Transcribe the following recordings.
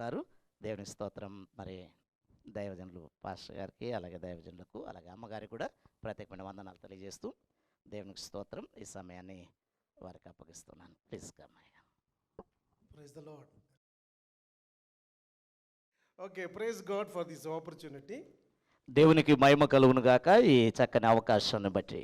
ఉన్నారు. దేవునికి స్తోత్రం. మరి దైవజనులు పాస్టర్ గారికి, అలాగే దైవజనులకు, అలాగే అమ్మగారికి కూడా ప్రత్యేకమైన వందనాలు తెలియజేస్తూ దేవునికి స్తోత్రం. ఈ సమయాన్ని వారికి అప్పగిస్తున్నాను. Please come. Praise the Lord. Okay, praise God for this opportunity. దేవునికి మహిమ కలుగును గాక ఈ చక్కని అవకాశాన్ని బట్టి.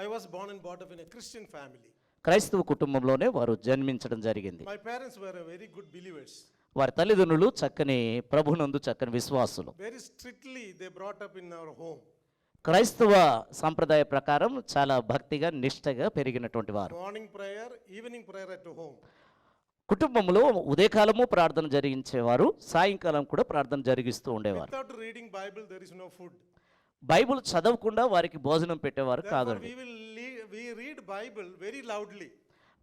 I was born and brought up in a Christian family. క్రైస్తవ కుటుంబంలోనే వారు జన్మించడం జరిగింది. My parents were very good believers. వారి తల్లిదండ్రులు చక్కని ప్రభునందు చక్కని విశ్వాసులు. Very strictly they brought up in our home. క్రైస్తవ సంప్రదాయ ప్రకారం చాలా భక్తిగా నిష్ఠగా పెరిగినటువంటి వారు. Morning prayer, evening prayer at home. కుటుంబంలో ఉదయకాలము ప్రార్థన జరిగించేవారు, సాయంకాలం కూడా ప్రార్థన జరిగిస్తూ ఉండేవారు. Without reading Bible there is no food. Bible చదవకుండా వారికి భోజనం పెట్టేవారు కాదండి. We read Bible very loudly.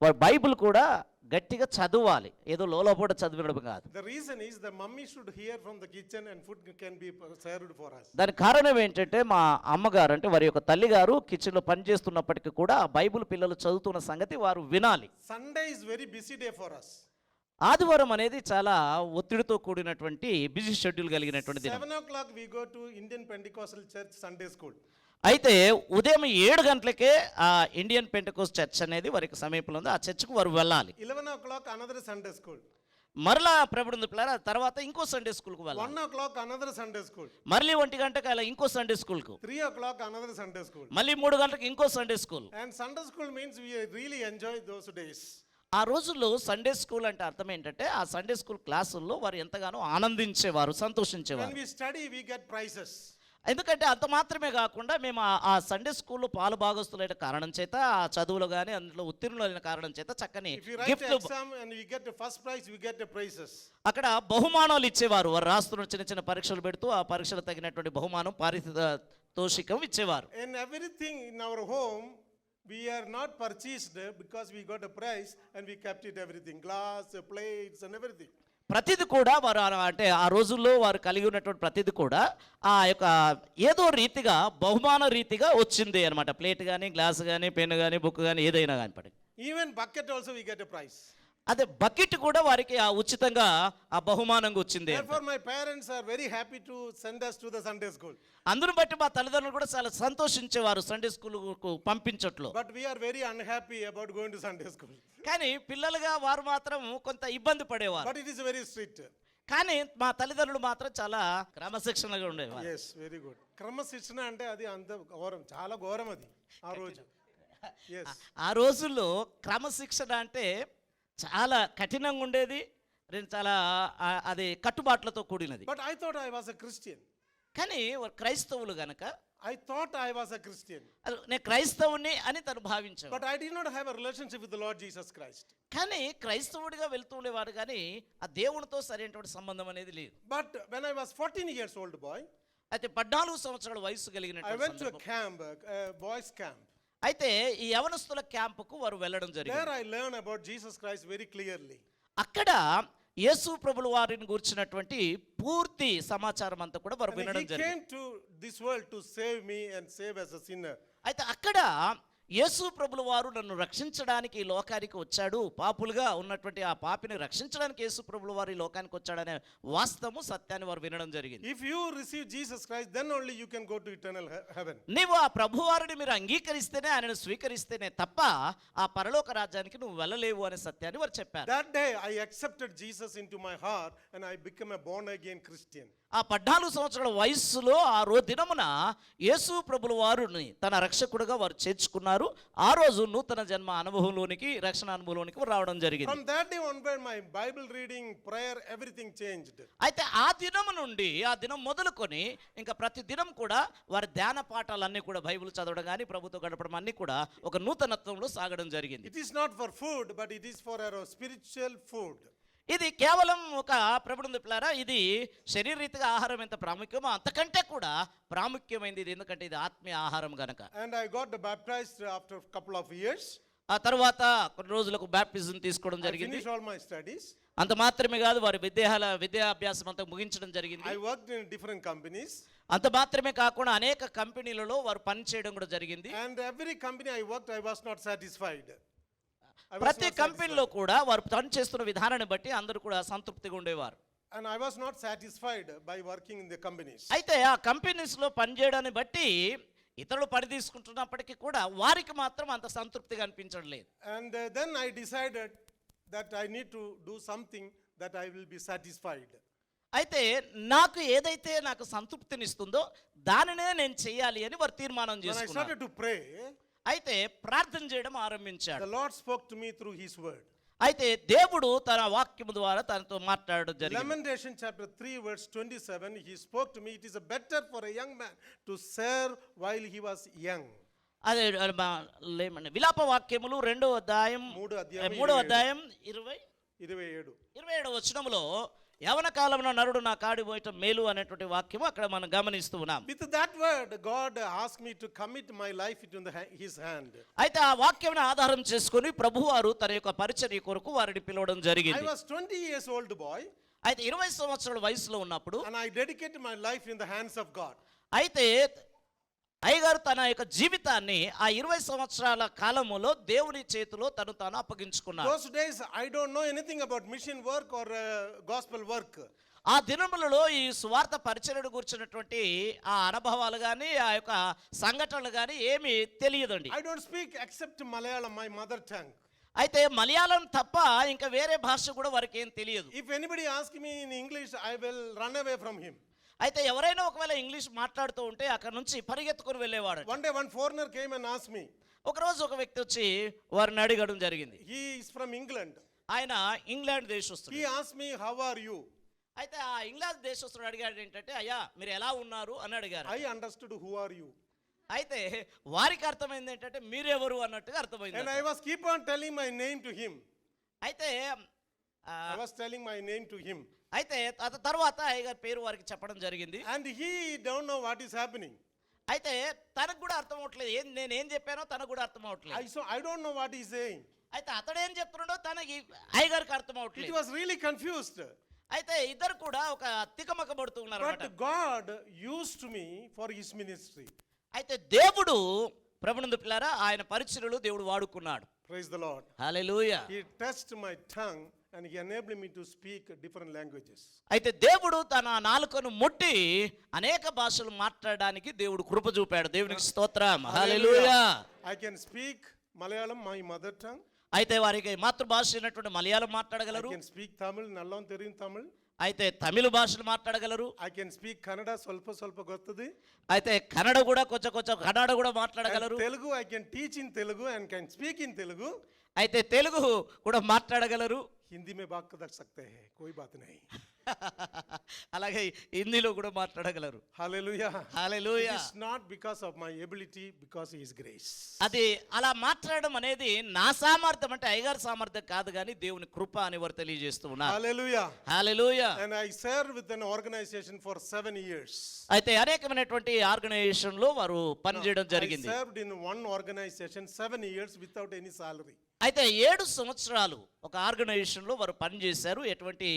వారు బైబిల్ కూడా గట్టిగా చదవాలి, ఏదో లోలోపట చదివడం కాదు. The reason is the mummy should hear from the kitchen and food can be served for us. దానికి కారణం ఏంటంటే మా అమ్మగారు అంటే వారి యొక్క తల్లిగారు కిచెన్లో పనిచేస్తున్నప్పటికీ కూడా బైబిల్ పిల్లలు చదువుతున్న సంగతి వారు వినాలి. Sunday is very busy day for us. ఆదివారం అనేది చాలా ఒత్తిడితో కూడినటువంటి బిజీ షెడ్యూల్ కలిగినటువంటి దినం. 7 o'clock we go to Indian Pentecostal Church Sunday school. అయితే ఉదయం 7 గంటలకే ఆ ఇండియన్ పెంటకోస్ట్ చర్చ్ అనేది వారికి సమీపంలో ఉంది. ఆ చర్చ్కు వారు వెళ్ళాలి. 11 o'clock another Sunday school. మరలా ప్రభుత్వ పిల్లల తర్వాత ఇంకో సండే స్కూల్కు వెళ్ళాలి. 1 o'clock another Sunday school. మళ్ళీ 1 గంటకి అలా ఇంకో సండే స్కూల్కు. 3 o'clock another Sunday school. మళ్ళీ 3 గంటలకు ఇంకో Sunday school. And Sunday school means we really enjoy those days. ఆ రోజుల్లో సండే స్కూల్ అంటే అర్థం ఏంటంటే ఆ సండే స్కూల్ క్లాసుల్లో వారు ఎంతగానో ఆనందించేవారు, సంతోషించేవారు. When we study we get prizes. ఎందుకంటే అంత మాత్రమే కాకుండా మేము ఆ సండే స్కూల్లో పాలు భాగస్తులైన కారణం చేత, ఆ చదువులో కానీ అందులో ఉత్తీర్ణులైన కారణం చేత చక్కని If you write గిఫ్ట్లు, exam and we get the first prize we get the prizes. అక్కడ బహుమానాలు ఇచ్చేవారు. వారు రాస్తున్న చిన్న చిన్న పరీక్షలు పెడుతూ ఆ పరీక్షలు తగినటువంటి బహుమానం, పారితోషికం ఇచ్చేవారు. And everything in our home we are not purchased because we got a prize and we kept it everything, glass, plates and everything. ప్రతిది కూడా వారు అంటే ఆ రోజుల్లో వారు కలిగి ఉన్నటువంటి ప్రతిది కూడా ఆ యొక్క ఏదో రీతిగా బహుమాన రీతిగా వచ్చింది అనమాట. ప్లేట్ కానీ, గ్లాస్ కానీ, పెన్ కానీ, బుక్ కానీ, ఏదైనా కానీ పడి. Even bucket also we get a prize. అదే బకెట్ కూడా వారికి ఆ ఉచితంగా ఆ బహుమానంగా వచ్చింది. Therefore my parents are very happy to send us to the Sunday school. అందును బట్టి మా తల్లిదండ్రులు కూడా చాలా సంతోషించేవారు సండే స్కూల్కు పంపించట్లో. But we are very unhappy about going to Sunday school. కానీ పిల్లలుగా వారు మాత్రం కొంత ఇబ్బంది పడేవారు. But it is very strict. కానీ మా తల్లిదండ్రులు మాత్రం చాలా క్రమశిక్షణగా ఉండేవారు. Yes, very good. క్రమశిక్షణ అంటే అది అంత ఘోరం, చాలా ఘోరం అది ఆ రోజు. Yes. ఆ రోజుల్లో క్రమశిక్షణ అంటే చాలా కఠినంగా ఉండేది, చాలా అది కట్టుబాట్లతో కూడినది. But I thought I was a Christian. కానీ క్రైస్తవులు గనక I thought I was a Christian. నేను క్రైస్తవుని అని తను భావించాడు. But I did not have a relationship with the Lord Jesus Christ. కానీ క్రైస్తవుడిగా వెళ్తూ ఉండేవాడు కానీ ఆ దేవునితో సరైనటువంటి సంబంధం అనేది లేదు. But when I was 14 years old boy, అయితే 14 సంవత్సరాల వయసు కలిగిన I went to a camp, a boys camp. అయితే ఈ యవనస్తుల క్యాంపుకు వారు వెళ్ళడం జరిగింది. There I learned about Jesus Christ very clearly. అక్కడ యేసు ప్రభుల వారిని గురించినటువంటి పూర్తి సమాచారం అంతా కూడా వారు వినడం జరిగింది. He came to this world to save me and save as a sinner. అయితే అక్కడ యేసు ప్రభుల వారు నన్ను రక్షించడానికి ఈ లోకానికి వచ్చాడు, పాపులుగా ఉన్నటువంటి ఆ పాపిని రక్షించడానికి యేసు ప్రభుల వారు ఈ లోకానికి వచ్చాడనే వాస్తవము సత్యాన్ని వారు వినడం జరిగింది. If you receive Jesus Christ, then only you can go to eternal heaven. నీవు ఆ ప్రభువారిని మీరు అంగీకరిస్తేనే, ఆయనను స్వీకరిస్తేనే తప్ప ఆ పరలోక రాజ్యానికి నువ్వు వెళ్ళలేవు అనే సత్యాన్ని వారు చెప్పారు. That day I accepted Jesus into my heart and I became a born again Christian. ఆ 14 సంవత్సరాల వయస్సులో ఆ రోజు దినమున యేసు ప్రభుల వారిని తన రక్షకుడుగా వారు చేర్చుకున్నారు. ఆ రోజు నూతన జన్మ అనుభవంలోనికి, రక్షణ అనుభవంలోనికి రావడం జరిగింది. From that day onward my Bible reading, prayer, everything changed. అయితే ఆ దినము నుండి, ఆ దినం మొదలుకొని ఇంకా ప్రతి దినం కూడా వారి ధ్యాన పాఠాలన్నీ కూడా బైబిల్ చదవడం కానీ, ప్రభుతో గడపడం అన్నీ కూడా ఒక నూతనత్వంలో సాగడం జరిగింది. It is not for food, but it is for our spiritual food. ఇది కేవలం ఒక ప్రభుత్వ పిల్లారా, ఇది శరీరరీతిగా ఆహారం ఎంత ప్రాముఖ్యమో అంతకంటే కూడా ప్రాముఖ్యమైనది ఇది, ఎందుకంటే ఇది ఆత్మీయ ఆహారం గనక. And I got baptized after a couple of years. ఆ తర్వాత కొన్ని రోజులకు బ్యాప్టిజం తీసుకోవడం I జరిగింది. finished all my studies. అంత మాత్రమే కాదు, వారి విద్యాభ్యాసం అంతా ముగించడం జరిగింది. I worked in different companies. అంత మాత్రమే కాకుండా అనేక కంపెనీలలో వారు పనిచేయడం కూడా జరిగింది. And every company I worked, I was not satisfied. ప్రతి కంపెనీలో కూడా వారు పని చేస్తున్న విధానాన్ని బట్టి అందరూ కూడా సంతృప్తిగా ఉండేవారు. And I was not satisfied by working in the companies. అయితే ఆ కంపెనీస్లో పనిచేయడాన్ని బట్టి ఇతరులు పని తీసుకుంటున్నప్పటికీ కూడా వారికి మాత్రం అంత సంతృప్తిగా అనిపించడం లేదు. And then I decided that I need to do something that I will be satisfied. అయితే నాకు ఏదైతే నాకు సంతృప్తినిస్తుందో దానినే నేను చేయాలి అని వారు తీర్మానం When I చేసుకున్నారు. started to pray, అయితే ప్రార్థన చేయడం ఆరంభించాడు. the Lord spoke to me through His word. అయితే దేవుడు తన వాక్యము ద్వారా తనతో మాట్లాడడం జరిగింది. Lamentation chapter 3 verse 27, He spoke to me, it is better for a young man to serve while he was young. అదే విలాప వాక్యములు 2వ అధ్యాయం 3వ అధ్యాయం 27వ వచనములో యవన కాలంలో నరుడు నా కాడి పోయటం మేలు అనేటువంటి వాక్యము అక్కడ మనం గమనిస్తూ ఉన్నాం. With that word, God asked me to commit my life into His hand. అయితే ఆ వాక్యమును ఆధారం చేసుకొని ప్రభువారు తన యొక్క పరిచర్య కొరకు వారిని పిలవడం I జరిగింది. was 20 years old boy, అయితే 20 సంవత్సరాల వయసులో ఉన్నప్పుడు and I dedicated my life in the hands of God. అయితే అయ్యగారు తన యొక్క జీవితాన్ని ఆ 20 సంవత్సరాల కాలములో దేవుని చేతిలో తను తాను అప్పగించుకున్నారు. Those days, I don't know anything about mission work or gospel work. ఆ దినములలో ఈ సువార్త పరిచర్యను కూర్చున్నటువంటి ఆ అనుభవాలు కానీ ఆ యొక్క సంఘటనలు కానీ ఏమీ తెలియదండి. I don't speak except Malayalam, my mother tongue. అయితే మలయాళం తప్ప ఇంకా వేరే భాష కూడా వారికి ఏం తెలియదు. If anybody asks me in English, I will run away from him. అయితే ఎవరైనా ఒకవేళ ఇంగ్లీష్ మాట్లాడుతూ ఉంటే అక్కడ నుంచి పరిగెత్తుకుని వెళ్ళేవాడు. One day, one foreigner came and asked me. ఒకరోజు ఒక వ్యక్తి వచ్చి వారిని అడగడం జరిగింది. He is from England. ఆయన England దేశస్తుడు. He asked me, how are you? అయితే ఆ ఇంగ్లాండ్ దేశస్తుడు అడిగాడు ఏంటంటే, అయ్యా మీరు ఎలా ఉన్నారు అని అడిగారు. I understood, who are you? అయితే వారికి అర్థమైంది ఏంటంటే మీరెవరు అన్నట్టుగా అర్థమైంది. And I was keep on telling my name to him. అయితే I was telling my name to him. అయితే తర్వాత అయ్యగారి పేరు వారికి చెప్పడం జరిగింది. And he don't know what is happening. అయితే తనకు కూడా అర్థం అవట్లేదు, నేను ఏం చెప్పానో తనకు కూడా అర్థం అవట్లేదు. I don't know what he's saying. అయితే అతడు ఏం చెప్తున్నాడో తనకి అయ్యగారికి అర్థం It అవట్లేదు. was really confused. అయితే ఇద్దరు కూడా ఒక తికమకబడుతూ ఉన్నారు. But God used me for His ministry. అయితే దేవుడు ప్రభునందు పిల్లారా ఆయన పరిచర్యలు దేవుడు వాడుకున్నాడు. Praise the Lord. Hallelujah. He touched my tongue and He enabled me to speak different languages. అయితే దేవుడు తన నాలుకను ముట్టి అనేక భాషలు మాట్లాడడానికి దేవుడు కృప చూపాడు. దేవునికి స్తోత్రం. హల్లెలూయా. I can speak Malayalam, my mother tongue. అయితే వారికి మాతృభాష అయినటువంటి Malayalam I మాట్లాడగలరు. can speak Tamil, nallam theriyum Tamil. అయితే తమిళ భాషలు మాట్లాడగలరు. I can speak Kannada, solpa gottadi. అయితే కన్నడ కూడా కొంచెం కన్నడ కూడా మాట్లాడగలరు. Telugu, I can teach in Telugu and can speak in Telugu. అయితే తెలుగు కూడా మాట్లాడగలరు. हिंदी में बात कर सकते हैं, कोई बात नहीं. అలాగే హిందీలో కూడా మాట్లాడగలరు. Hallelujah. Hallelujah. It is not because of my ability, because His grace. అది అలా మాట్లాడడం అనేది నా సామర్థ్యం అంటే అయ్యగారి సామర్థ్యం కాదు కానీ దేవుని కృప అని వారు తెలియజేస్తూ ఉన్నారు. Hallelujah. Hallelujah. And I served with an organization for 7 years. అయితే అనేకమైనటువంటి ఆర్గనైజేషన్ లో వారు పనిచేయడం I జరిగింది. served in one organization 7 years without any salary. అయితే 7 సంవత్సరాలు ఒక ఆర్గనైజేషన్ లో వారు పనిచేశారు ఎటువంటి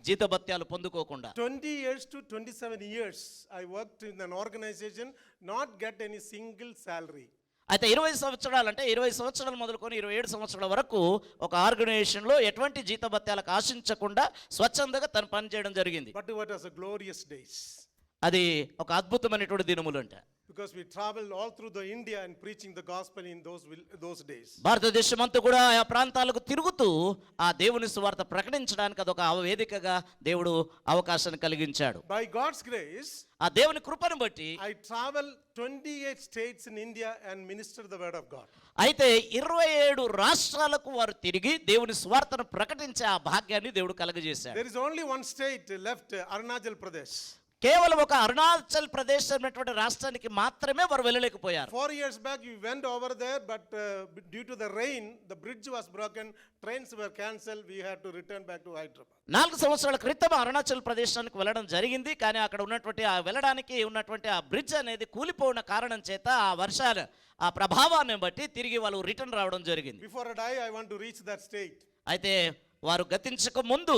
జీతభత్యాలు పొందుకోకుండా. 20 years to 27 years I worked in an organization, not get any single salary. అయితే 20 సంవత్సరాలు అంటే 20 సంవత్సరాలు మొదలుకొని 27 సంవత్సరాల వరకు ఒక ఆర్గనైజేషన్ లో ఎటువంటి జీతభత్యాలకు ఆశించకుండా స్వచ్ఛందంగా తను పనిచేయడం జరిగింది. But what was a glorious days. అది ఒక అద్భుతమైనటువంటి దినములు అంట. Because we traveled all through the India and preaching the gospel in those days. భారతదేశం అంతా కూడా ఆ ప్రాంతాలకు తిరుగుతూ ఆ దేవుని సువార్త ప్రకటించడానికి అదొక వేదికగా దేవుడు అవకాశాన్ని కలిగించాడు. By God's grace, ఆ దేవుని కృపను బట్టి I traveled 28 states in India and ministered the word of God. అయితే 27 రాష్ట్రాలకు వారు తిరిగి దేవుని సువార్తను ప్రకటించే ఆ భాగ్యాన్ని దేవుడు కలుగజేశాడు. There is only one state left, Arunachal Pradesh. కేవలం ఒక అరుణాచల్ ప్రదేశ్ అనేటువంటి రాష్ట్రానికి మాత్రమే వారు వెళ్ళలేకపోయారు. 4 years back we went over there, but due to the rain, the bridge was broken, trains were cancelled, we had to return back to Hyderabad. 4 సంవత్సరాల క్రితం అరుణాచల్ ప్రదేశానికి వెళ్ళడం జరిగింది. కానీ అక్కడ ఉన్నటువంటి ఆ వెళ్ళడానికి ఉన్నటువంటి ఆ బ్రిడ్జ్ అనేది కూలిపోయిన కారణం చేత ఆ వర్షాలు ఆ ప్రభావాన్ని బట్టి తిరిగి వాళ్ళు రిటర్న్ రావడం జరిగింది. Before I die, I want to reach that state. అయితే వారు గతించక ముందు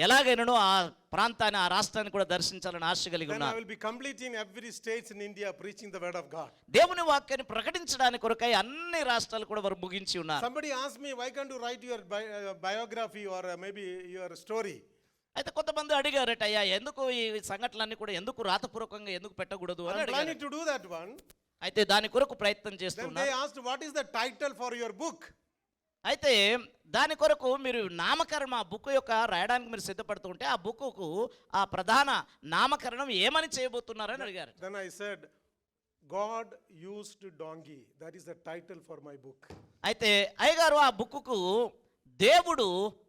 ఎలాగైనానో ఆ ప్రాంతాన్ని ఆ రాష్ట్రాన్ని కూడా దర్శించాలని ఆశ కలిగి Then I ఉన్నారు. will be completing every state in India preaching the word of God. దేవుని వాక్యాన్ని ప్రకటించడానికి కొరకై అన్ని రాష్ట్రాలు కూడా వారు ముగించి ఉన్నారు. Somebody asked me, why can't you write your biography or maybe your story? అయితే కొంతమంది అడిగారట, అయ్యా ఎందుకు ఈ సంఘటనలన్నీ కూడా ఎందుకు రాతపూర్వకంగా ఎందుకు పెట్టకూడదు అని I'm అడిగారు. planning to do that one. అయితే దాని కొరకు ప్రయత్నం Then they చేస్తున్నారు. asked, what is the title for your book? అయితే దాని కొరకు మీరు నామకరణం ఆ బుక్ యొక్క రాయడానికి మీరు సిద్ధపడుతూ ఉంటే ఆ బుక్కు ఆ ప్రధాన నామకరణం ఏమని చేయబోతున్నారని అడిగారు. Then I said, God used donkey. That is the title for my book. అయితే అయ్యగారు ఆ బుక్కు దేవుడు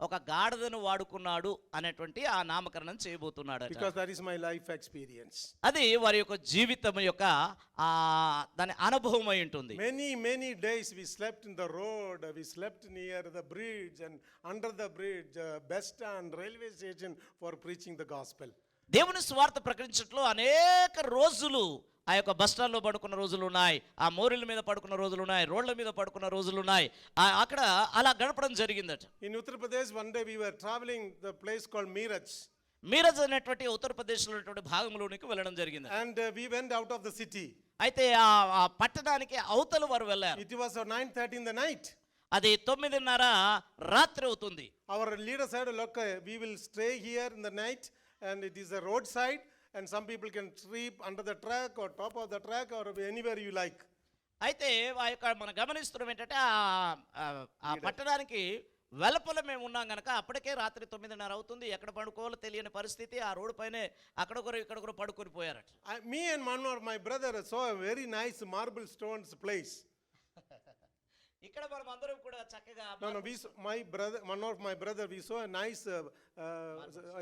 ఒక గాడిదను వాడుకున్నాడు అనేటువంటి ఆ నామకరణం చేయబోతున్నాడు. Because that is my life experience. అది వారి యొక్క జీవితం యొక్క ఆ దాని అనుభవం అయి ఉంటుంది. Many days we slept in the road, we slept near the bridge and under the bridge, bus stand, railway station for preaching the gospel. దేవుని స్వార్థ ప్రకటించట్లో అనేక రోజులు ఆ యొక్క బస్టాండ్లో పడుకున్న రోజులు ఉన్నాయి, ఆ మోరీల మీద పడుకున్న రోజులు ఉన్నాయి, రోడ్ల మీద పడుకున్న రోజులు ఉన్నాయి. అక్కడ అలా గడపడం జరిగిందట. In Uttar Pradesh, one day we were traveling the place called Meerut. Miraj అనేటువంటి ఉత్తరప్రదేశ్లో ఉన్నటువంటి భాగంలోనికి వెళ్ళడం జరిగింది. And we went out of the city. అయితే ఆ పట్టణానికి అవతల వారు వెళ్ళారు. It was 9:30 in the night. అది 9:30 రాత్రి అవుతుంది. Our leader said, look, we will stay here in the night and it is a roadside and some people can sleep under the truck or top of the truck or anywhere you like. అయితే ఆ యొక్క మనం గమనిస్తున్నాం ఏంటంటే ఆ పట్టణానికి వెలుపల మేము ఉన్నాం కనుక అప్పటికే రాత్రి 9:30 అవుతుంది. ఎక్కడ పడుకోవాలో తెలియని పరిస్థితి. ఆ రోడ్డు పైనే అక్కడొకరు ఇక్కడొకరు పడుకొని పోయారట. Me and one of my brother saw a very nice marble stones place. ఇక్కడ మనం అందరం కూడా చక్కగా one of my brother, we saw a nice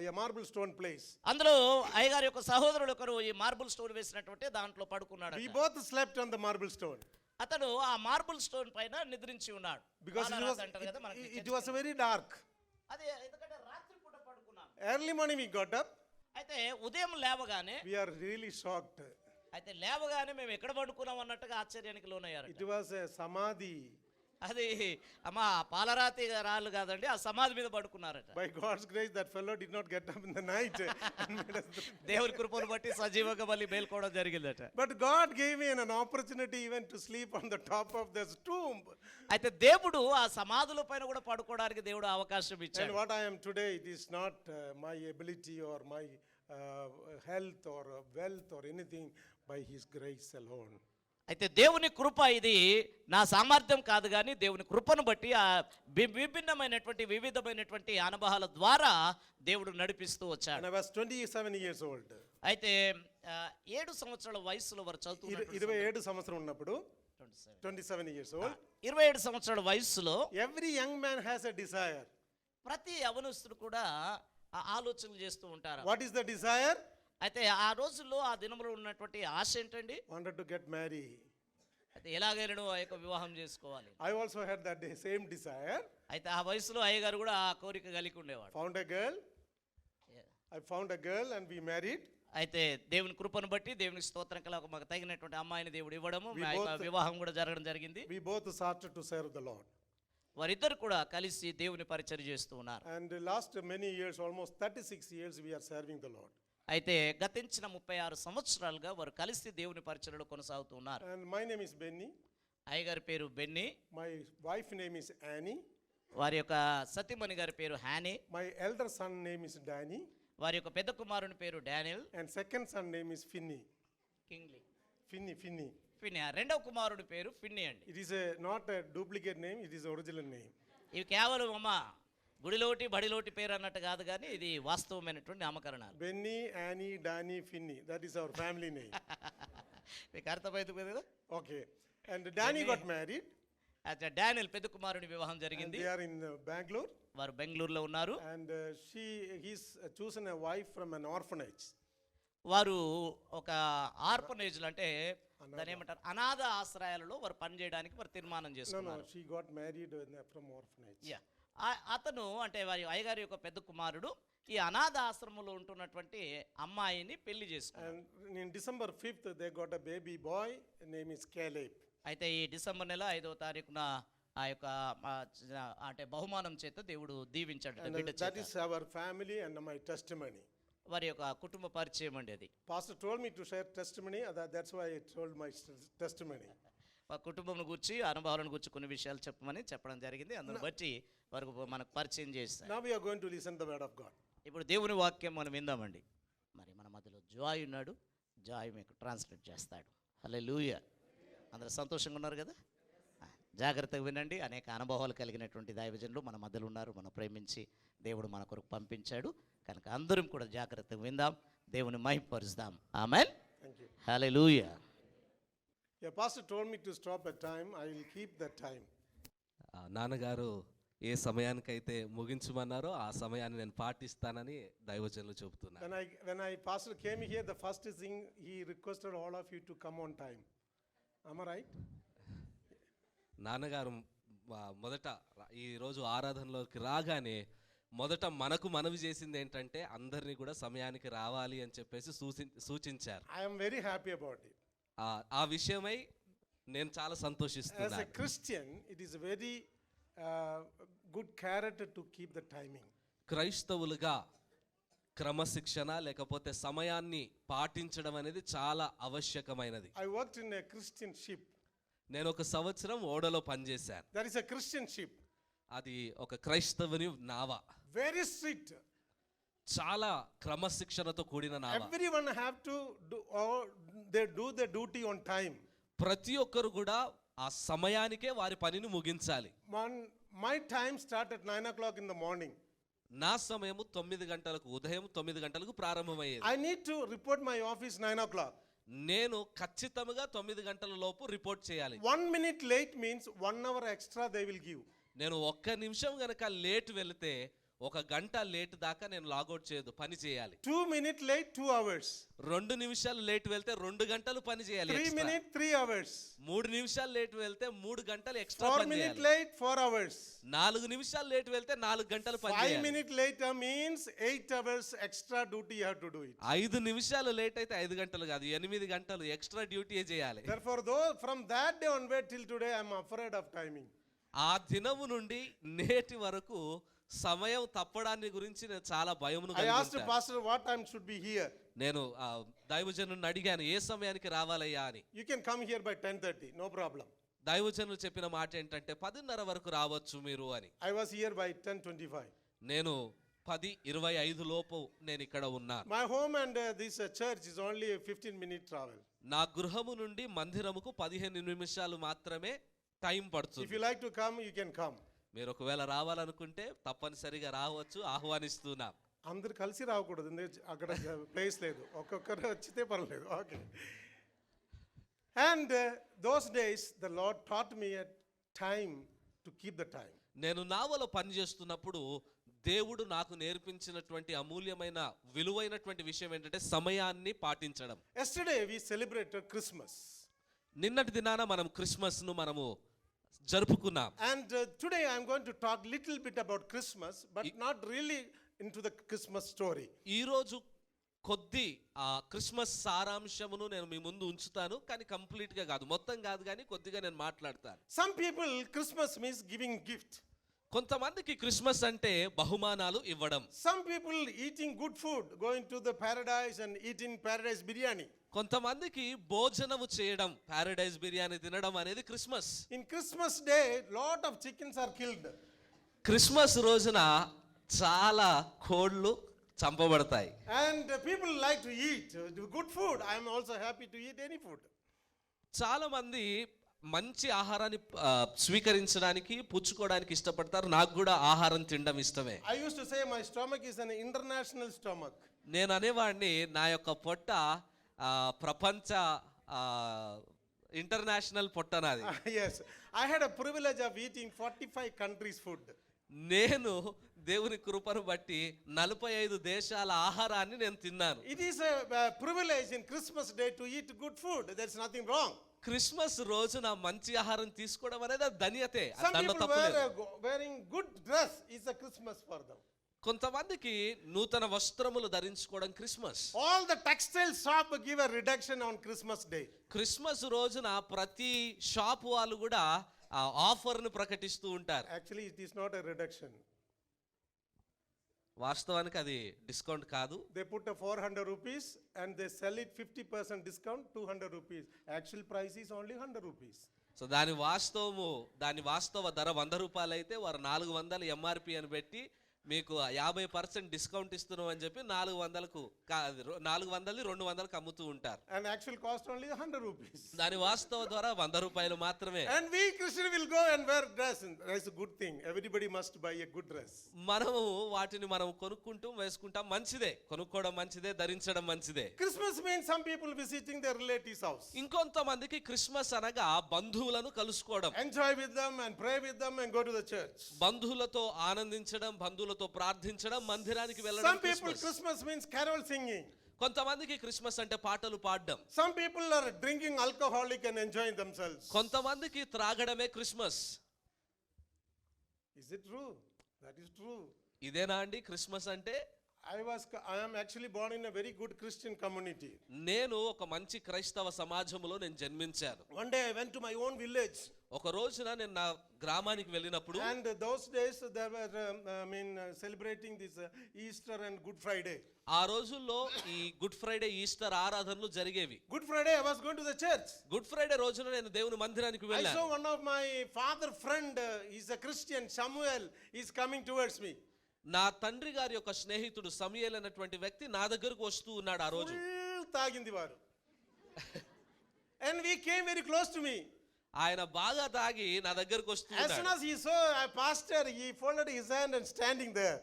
a marble stone place. అందులో అయ్యగారి యొక్క సహోదరుడు ఒకరు ఈ మార్బుల్ స్టోన్ వేసినటువంటి దాంట్లో పడుకున్నాడు. We both slept on the marble stone. అతను ఆ మార్బుల్ స్టోన్ పైన నిద్రించి ఉన్నాడు. Because it was very dark. అదే ఎందుకంటే రాత్రి పూట పడుకున్నాం. Early morning we got up. అయితే ఉదయం లేవగానే We are really shocked. అయితే లేవగానే మేము ఎక్కడ పడుకున్నాం అన్నట్టుగా ఆశ్చర్యానికి లోనయ్యారు. It was a samadhi. అది అమ్మా పాలరాతి రాళ్ళు కాదండి, ఆ సమాధి మీద పడుకున్నారట. By God's grace that fellow did not get up in the night. దేవుని కృపను బట్టి సజీవంగా మళ్ళీ మేల్కోవడం జరిగిందట. But God gave me an opportunity even to sleep on the top of this tomb. అయితే దేవుడు ఆ సమాధుల పైన కూడా పడుకోవడానికి దేవుడు అవకాశం ఇచ్చాడు. And what I am today, it is not my ability or my health or wealth or anything, by His grace alone. అయితే దేవుని కృప ఇది నా సామర్థ్యం కాదు కానీ దేవుని కృపను బట్టి ఆ విభిన్నమైనటువంటి వివిధమైనటువంటి అనుభవాల ద్వారా దేవుడు నడిపిస్తూ వచ్చాడు. And I was 27 years old. అయితే 7 సంవత్సరాల వయసులో వారు చదువుతున్నారు. 27 సంవత్సరం ఉన్నప్పుడు 27 years old. 27 సంవత్సరాల వయసులో Every young man has a desire. ప్రతి యవనస్తుడు కూడా ఆలోచనలు చేస్తూ ఉంటారు. What is the desire? అయితే ఆ రోజుల్లో ఆ దినములో ఉన్నటువంటి ఆశ ఏంటండి? Wanted to get married. అయితే ఎలాగైనా ఆ యొక్క వివాహం చేసుకోవాలి. I also had that same desire. అయితే ఆ వయసులో అయ్యగారు కూడా ఆ కోరిక కలిగి ఉండేవాడు. Found a girl. I found a girl and we married. అయితే దేవుని కృపను బట్టి దేవునికి స్తోత్రం కల మాకు తగినటువంటి అమ్మాయిని దేవుడు ఇవ్వడము, ఆ యొక్క వివాహం కూడా జరగడం జరిగింది. We both started to serve the Lord. వారిద్దరు కూడా కలిసి దేవుని పరిచర్య చేస్తూ ఉన్నారు. And last many years, almost 36 years, we are serving the Lord. అయితే గతించిన 36 సంవత్సరాలుగా వారు కలిసి దేవుని పరిచర్యలో కొనసాగుతూ ఉన్నారు. And my name is Benny. అయ్యగారి పేరు Benny. My wife name is Annie. వారి యొక్క సతీమణి గారి పేరు హ్యానీ. My elder son name is Danny. వారి యొక్క పెద్ద కుమారుని పేరు Daniel. And second son name is Finney. Kingly. Finney. Finny. రెండవ కుమారుడి పేరు ఫిన్నీ అండి. It is not a duplicate name, it is original name. ఇవి కేవలం అమ్మ గుడిలోటి బడిలోటి పేరు అన్నట్టు కాదు కానీ ఇది వాస్తవమైనటువంటి నామకరణాలు. Benny, Annie, Danny, Finney. That is our family name. మీకు అర్థమైంది కదా? Okay. And Danny got married. అయితే డానియల్ పెద్ద కుమారుని వివాహం జరిగింది. They are in Bangalore. వారు బెంగళూరులో ఉన్నారు. And he's chosen a wife from an orphanage. వారు ఒక ఆర్ఫనేజ్ అంటే దాని ఏమంటారు అనాథ ఆశ్రయాలలో వారు పనిచేయడానికి వారు తీర్మానం చేసుకున్నారు. No, she got married from orphanage. Yeah. అతను అంటే వారి అయ్యగారి యొక్క పెద్ద కుమారుడు ఈ అనాథ ఆశ్రమంలో ఉంటున్నటువంటి అమ్మాయిని పెళ్లి చేసుకున్నాడు. And in December 5th they got a baby boy, name is Caleb. అయితే ఈ డిసెంబర్ నెల 5వ తారీఖున ఆ యొక్క అంటే బహుమానం చేత దేవుడు దీవించాడు. That is our family and my testimony. వారి యొక్క కుటుంబ పరిచయం అండి అది. Pastor told me to share testimony, that's why I told my testimony. మా కుటుంబం గురించి అనుభవాలను గురించి కొన్ని విషయాలు చెప్పమని చెప్పడం జరిగింది. అందుని బట్టి వారికి మనకు పరిచయం చేస్తారు. Now we are going to listen the word of God. ఇప్పుడు దేవుని వాక్యం మనం విందామండి. మరి మన మధ్యలో జాయ్ ఉన్నాడు. జాయ్ మీకు ట్రాన్స్లేట్ చేస్తాడు. హల్లెలూయా. అందరూ సంతోషంగా ఉన్నారు కదా? జాగ్రత్తగా వినండి. అనేక అనుభవాలు కలిగినటువంటి దైవజనులు మన మధ్యలో ఉన్నారు. మనం ప్రేమించి దేవుడు మన కొరకు పంపించాడు కనుక అందరం కూడా జాగ్రత్తగా విందాం, దేవుని మహిమపరుస్తాం. ఆమేన్. Thank you. Hallelujah. Yeah, pastor told me to stop at time. I will keep that time. నాన్నగారు ఏ సమయానికైతే ముగించమన్నారో ఆ సమయాన్ని నేను పాటిస్తానని దైవజనులు చెబుతున్నారు. When I pastor came here, the first thing he requested all of you to come on time. Am I right? నాన్నగారు మొదట ఈరోజు ఆరాధనలోకి రాగానే మొదట మనకు మనవి చేసింది ఏంటంటే అందరినీ కూడా సమయానికి రావాలి అని చెప్పేసి సూచించారు. I am very happy about it. ఆ విషయమై నేను చాలా As సంతోషిస్తున్నాను. a Christian, it is a very good character to keep the timing. క్రైస్తవులుగా క్రమశిక్షణ లేకపోతే సమయాన్ని పాటించడం అనేది చాలా ఆవశ్యకమైనది. I worked in a Christian ship. నేను ఒక సంవత్సరం ఓడలో పనిచేశాను. That is a Christian ship. అది ఒక క్రైస్తవుని నావ. Very strict. చాలా క్రమశిక్షణతో కూడిన నావ. Everyone have to do their duty on time. ప్రతి ఒక్కరు కూడా ఆ సమయానికే వారి పనిని ముగించాలి. My time start at 9 o'clock in the morning. నా సమయము 9 గంటలకు, ఉదయం 9 గంటలకు ప్రారంభమయ్యేది. I need to report my office 9 o'clock. నేను ఖచ్చితంగా 9 గంటల లోపు రిపోర్ట్ చేయాలి. 1 minute late means 1 hour extra they will give. నేను 1 నిమిషం గనక లేట్ వెళితే 1 గంట లేట్ దాకా నేను లాగౌట్ చేయదు, పని చేయాలి. 2 minute late 2 hours. 2 నిమిషాలు లేట్ వెళ్తే 2 గంటలు పని చేయాలి. 3 minute 3 hours. 3 నిమిషాలు లేట్ వెళ్తే 3 గంటలు ఎక్స్ట్రా 4 పని minute చేయాలి. late 4 hours. 4 నిమిషాలు లేట్ వెళ్తే 4 గంటలు పని 5 చేయాలి. minute later means 8 hours extra duty you have to do it. 5 నిమిషాలు లేట్ అయితే 5 గంటలు కాదు, 8 గంటలు ఎక్స్ట్రా డ్యూటీ చేయాలి. Therefore, though from that day onward till today, I am afraid of timing. ఆ దినము నుండి నేటి వరకు సమయం తప్పడాన్ని గురించి నేను చాలా భయమును I కలిగి asked the ఉంటాను. pastor what time should be here. నేను దైవజనుని అడిగాను ఏ సమయానికి రావాలయ్యా అని. You can come here by 10:30, no problem. దైవజనులు చెప్పిన మాట ఏంటంటే 10:30 వరకు రావచ్చు మీరు అని. I was here by 10:25. నేను 10:25 లోపు నేను ఇక్కడ ఉన్నాను. My home and this church is only a 15-minute travel. నా గృహము నుండి మందిరముకు 15 నిమిషాలు మాత్రమే టైం If పడుతుంది. you like to come, you can come. మీరు ఒకవేళ రావాలనుకుంటే తప్పనిసరిగా రావచ్చు, ఆహ్వానిస్తున్నాం. అందరు కలిసి రాకూడదు, అక్కడ ప్లేస్ లేదు, ఒక్కొక్కరు వచ్చితే పర్లేదు. Okay. And those days the Lord taught me a time to keep the time. నేను నావలో పని చేస్తున్నప్పుడు దేవుడు నాకు నేర్పించినటువంటి అమూల్యమైన విలువైనటువంటి విషయం ఏంటంటే సమయాన్ని పాటించడం. Yesterday we celebrated Christmas. నిన్నటి దినాన మనం క్రిస్మస్ ను మనము జరుపుకున్నాం. And today I am going to talk little bit about Christmas, but not really into the Christmas story. ఈ రోజు కొద్ది ఆ క్రిస్మస్ సారాంశమును నేను మీ ముందు ఉంచుతాను, కానీ కంప్లీట్ గా కాదు, మొత్తం కాదు, కానీ కొద్దిగా నేను మాట్లాడతాను. Some people Christmas means giving gift. కొంతమందికి క్రిస్మస్ అంటే బహుమానాలు ఇవ్వడం. Some people eating good food, going to the paradise and eating paradise biryani. కొంతమందికి భోజనము చేయడం, పారడైజ్ బిర్యానీ తినడం అనేది Christmas. In Christmas day, lot of chickens are killed. Christmas రోజున చాలా కోళ్ళు చంపబడతాయి. And people like to eat good food. I am also happy to eat any food. చాలా మంది మంచి ఆహారాన్ని స్వీకరించడానికి, పుచ్చుకోవడానికి ఇష్టపడతారు. నాకు కూడా ఆహారం తినడం ఇష్టమే. I used to say my stomach is an international stomach. నేను అనేవాడిని నా యొక్క పొట్ట ప్రపంచ ఇంటర్నేషనల్ పొట్ట నాది. Yes, I had a privilege of eating 45 countries' food. నేను దేవుని కృపను బట్టి 45 దేశాల ఆహారాన్ని నేను తిన్నాను. It is a privilege in Christmas day to eat good food. There's nothing wrong. Christmas రోజున మంచి ఆహారం తీసుకోవడం అనేది ధన్యతే, Some దానిలో people తప్పు లేదు. wearing good dress is a Christmas for them. కొంతమందికి నూతన వస్త్రములు ధరించుకోవడం Christmas. All the textile shop give a reduction on Christmas day. Christmas రోజున ప్రతి షాప్ వాళ్ళు కూడా ఆఫర్ ను ప్రకటిస్తూ ఉంటారు. Actually, it is not a reduction. వాస్తవానికి అది డిస్కౌంట్ కాదు. They put a 400 rupees and they sell it 50% discount, 200 rupees. Actual price is only 100 rupees. So దాని వాస్తవ ధర 100 రూపాయలు అయితే వారు 400 ఎంఆర్పి అని పెట్టి మీకు 50% డిస్కౌంట్ ఇస్తున్నాం అని చెప్పి 400కు 400 200కు అమ్ముతూ ఉంటారు. And actual cost only 100 rupees. దాని వాస్తవ ద్వారా 100 రూపాయలు మాత్రమే. And we Christians will go and wear dress. That's a good thing. Everybody must buy a good dress. మనము వాటిని మనం కొనుక్కుంటూ వేసుకుంటాం, మంచిదే, కొనుక్కోవడం మంచిదే, ధరించడం మంచిదే. Christmas means some people visiting their relatives' house. ఇంకొంతమందికి క్రిస్మస్ అనగా బంధువులను కలుసుకోవడం, Enjoy with them and pray with them and go to the church. బంధువులతో ఆనందించడం, బంధువులతో ప్రార్థించడం, మందిరానికి Some వెళ్ళడం. people Christmas means carol singing. కొంతమందికి క్రిస్మస్ అంటే పాటలు పాడడం, Some people are drinking alcoholic and enjoying themselves. కొంతమందికి త్రాగడమే Christmas. Is it true? That is true. ఇదేనా అండి క్రిస్మస్ అంటే? I am actually born in a very good Christian community. నేను ఒక మంచి క్రైస్తవ సమాజంలో నేను జన్మించాను. One day I went to my own village. ఒక రోజున నేను నా గ్రామానికి వెళ్ళినప్పుడు, And those days there were celebrating this Easter and Good Friday. ఆ రోజుల్లో ఈ గుడ్ ఫ్రైడే, ఈస్టర్ ఆరాధనలు జరిగేవి. Good Friday I was going to the church. Good Friday రోజున నేను దేవుని మందిరానికి I వెళ్ళాను. saw one of my father friend, he's a Christian, Samuel, is coming towards me. నా తండ్రి గారి యొక్క స్నేహితుడు సమూయేల్ అనేటువంటి వ్యక్తి నా దగ్గరకు వస్తూ ఉన్నాడు ఆ రోజు. Full తాగింది వారు. And we came very close to me. ఆయన బాగా తాగి నా దగ్గరకు వస్తూ As soon ఉన్నాడు. as he saw a pastor, he folded his hand and standing there.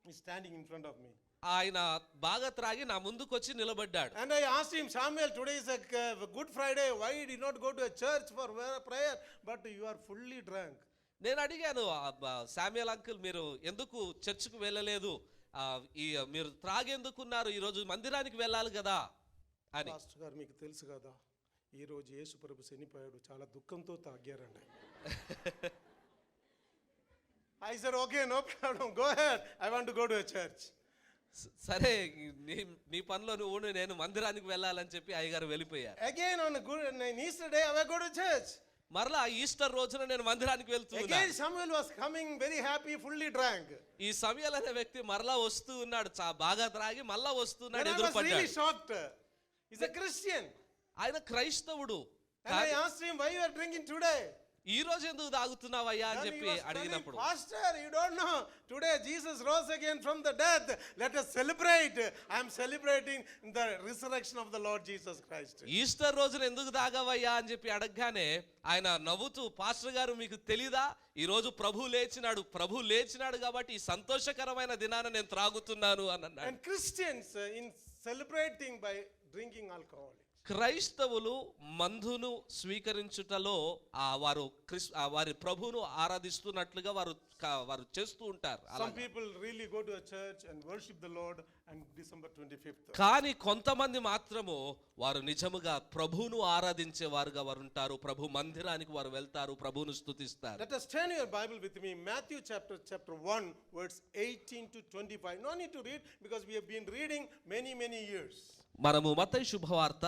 He's standing in front of me. ఆయన బాగా త్రాగి నా ముందుకు వచ్చి నిలబడ్డాడు. And I asked him, Samuel, today is a Good Friday. Why did you not go to a church for prayer? But you are fully drunk. నేను అడిగాను, Samuel uncle, మీరు ఎందుకు చర్చికి వెళ్ళలేదు, మీరు త్రాగేందుకున్నారు, ఈ రోజు మందిరానికి వెళ్ళాలి కదా అని. పాస్టర్ గారు మీకు తెలుసు కదా, ఈ రోజు యేసు ప్రభు చనిపోయాడు, చాలా దుఃఖంతో తాగారండి. I said, okay, no problem, go ahead, I want to go to a church. సరే, నీ పనిలో నువ్వు ఉండు, నేను మందిరానికి వెళ్ళాలని చెప్పి అయ్యగారు వెళ్ళిపోయారు. Again on Easter day, I will go to church. మరలా ఈస్టర్ రోజున నేను మందిరానికి వెళ్తూ Again ఉన్నాను. Samuel was coming very happy, fully drunk. ఈ సమూయేల్ అనే వ్యక్తి మరలా వస్తూ ఉన్నాడు, బాగా త్రాగి మళ్ళా వస్తున్నాడు, Then I was ఎదురుపడ్డాడు. really shocked. He's a Christian. ఆయన క్రైస్తవుడు. And I asked him, why you are drinking today? ఈ రోజు ఎందుకు తాగుతున్నావయ్యా అని And he చెప్పి was telling, అడిగినప్పుడు, Pastor, you don't know, today Jesus rose again from the death. Let us celebrate. I am celebrating the resurrection of the Lord Jesus Christ. Easter రోజున ఎందుకు తాగవయ్యా అని చెప్పి అడగగానే ఆయన నవ్వుతూ, పాస్టర్ గారు మీకు తెలీదా, ఈ రోజు ప్రభు లేచినాడు కాబట్టి ఈ సంతోషకరమైన దినాన నేను త్రాగుతున్నాను అని అన్నాడు. And Christians in celebrating by drinking alcohol. క్రైస్తవులు మందును స్వీకరించుటలో వారి ప్రభువును ఆరాధిస్తున్నట్లుగా వారు చేస్తూ ఉంటారు. Some people really go to a church and worship the Lord on December 25th. కానీ కొంతమంది మాత్రము వారు నిజముగా ప్రభువును ఆరాధించేవారుగా వారు ఉంటారు. ప్రభు మందిరానికి వారు వెళ్తారు, ప్రభువును స్తుతిస్తారు. Let us turn your Bible with me, Matthew chapter 1, verse 18 to 25. No need to read because we have been reading many years. మనము మత్తయి శుభవార్త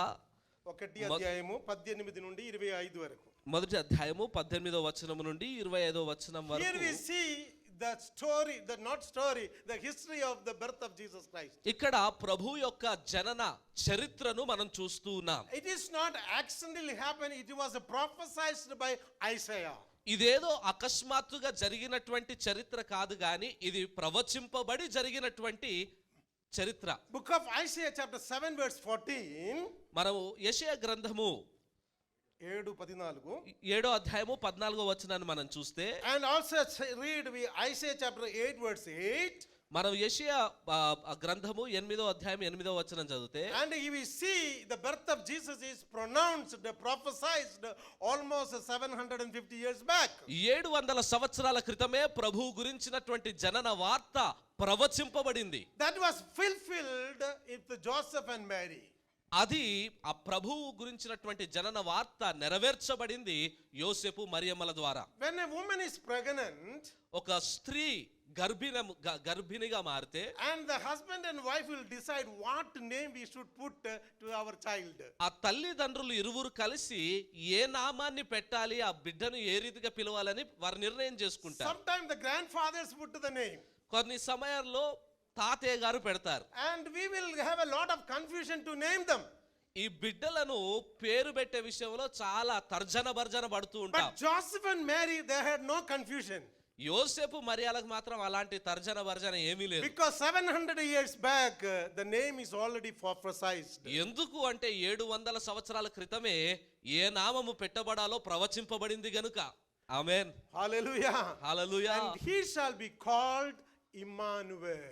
1వ అధ్యాయము 18 నుండి 25 వరకు. మొదటి అధ్యాయము 18వ వచనం నుండి 25వ వచనం Here వరకు we see the story, the history of the birth of Jesus Christ. ఇక్కడ ప్రభు యొక్క జనన చరిత్రను మనం చూస్తూ ఉన్నాం. It is not accidentally happened, it was prophesied by Isaiah. ఇదేదో అకస్మాత్తుగా జరిగినటువంటి చరిత్ర కాదు గాని ఇది ప్రవచింపబడి జరిగినటువంటి చరిత్ర. Book of Isaiah chapter 7 verse 14. మనము యెషయా గ్రంథము 7:14. 7వ అధ్యాయము 14వ వచనాన్ని మనం చూస్తే, And also read Isaiah chapter 8 verse 8. మనం యెషయా గ్రంథము 8వ అధ్యాయం 8వ వచనం చదివితే, And we see the birth of Jesus is pronounced, prophesied almost 750 years back. 700 సంవత్సరాల క్రితమే ప్రభువు గురించినటువంటి జనన వార్త ప్రవచింపబడింది. That was fulfilled with Joseph and Mary. అది ఆ ప్రభువు గురించినటువంటి జనన వార్త నెరవేర్చబడింది యోసేపు మరియమ్మల ద్వారా. When a woman is pregnant, ఒక స్త్రీ గర్భిణిగా మారితే, and the husband and wife will decide what name we should put to our child. ఆ తల్లిదండ్రులు ఇరువురు కలిసి ఏ నామాన్ని పెట్టాలి, ఆ బిడ్డను ఏ రీతిగా పిలవాలని వారు నిర్ణయం చేసుకుంటారు. Sometimes the grandfathers put the name. కొన్ని సమయాల్లో తాతయ్య గారు పెడతారు. And we will have a lot of confusion to name them. ఈ బిడ్డలను పేరు పెట్టే విషయంలో చాలా తర్జన భర్జన పడుతూ ఉంటాం. But Joseph and Mary, they had no confusion. యోసేపు మరియాలకు మాత్రం అలాంటి తర్జన భర్జన ఏమీ లేదు. Because 700 years back, the name is already prophesied. ఎందుకు అంటే 700 సంవత్సరాల క్రితమే ఏ నామము పెట్టబడాలో ప్రవచింపబడింది గనుక. ఆమేన్. Hallelujah. Hallelujah. And he shall be called Emmanuel.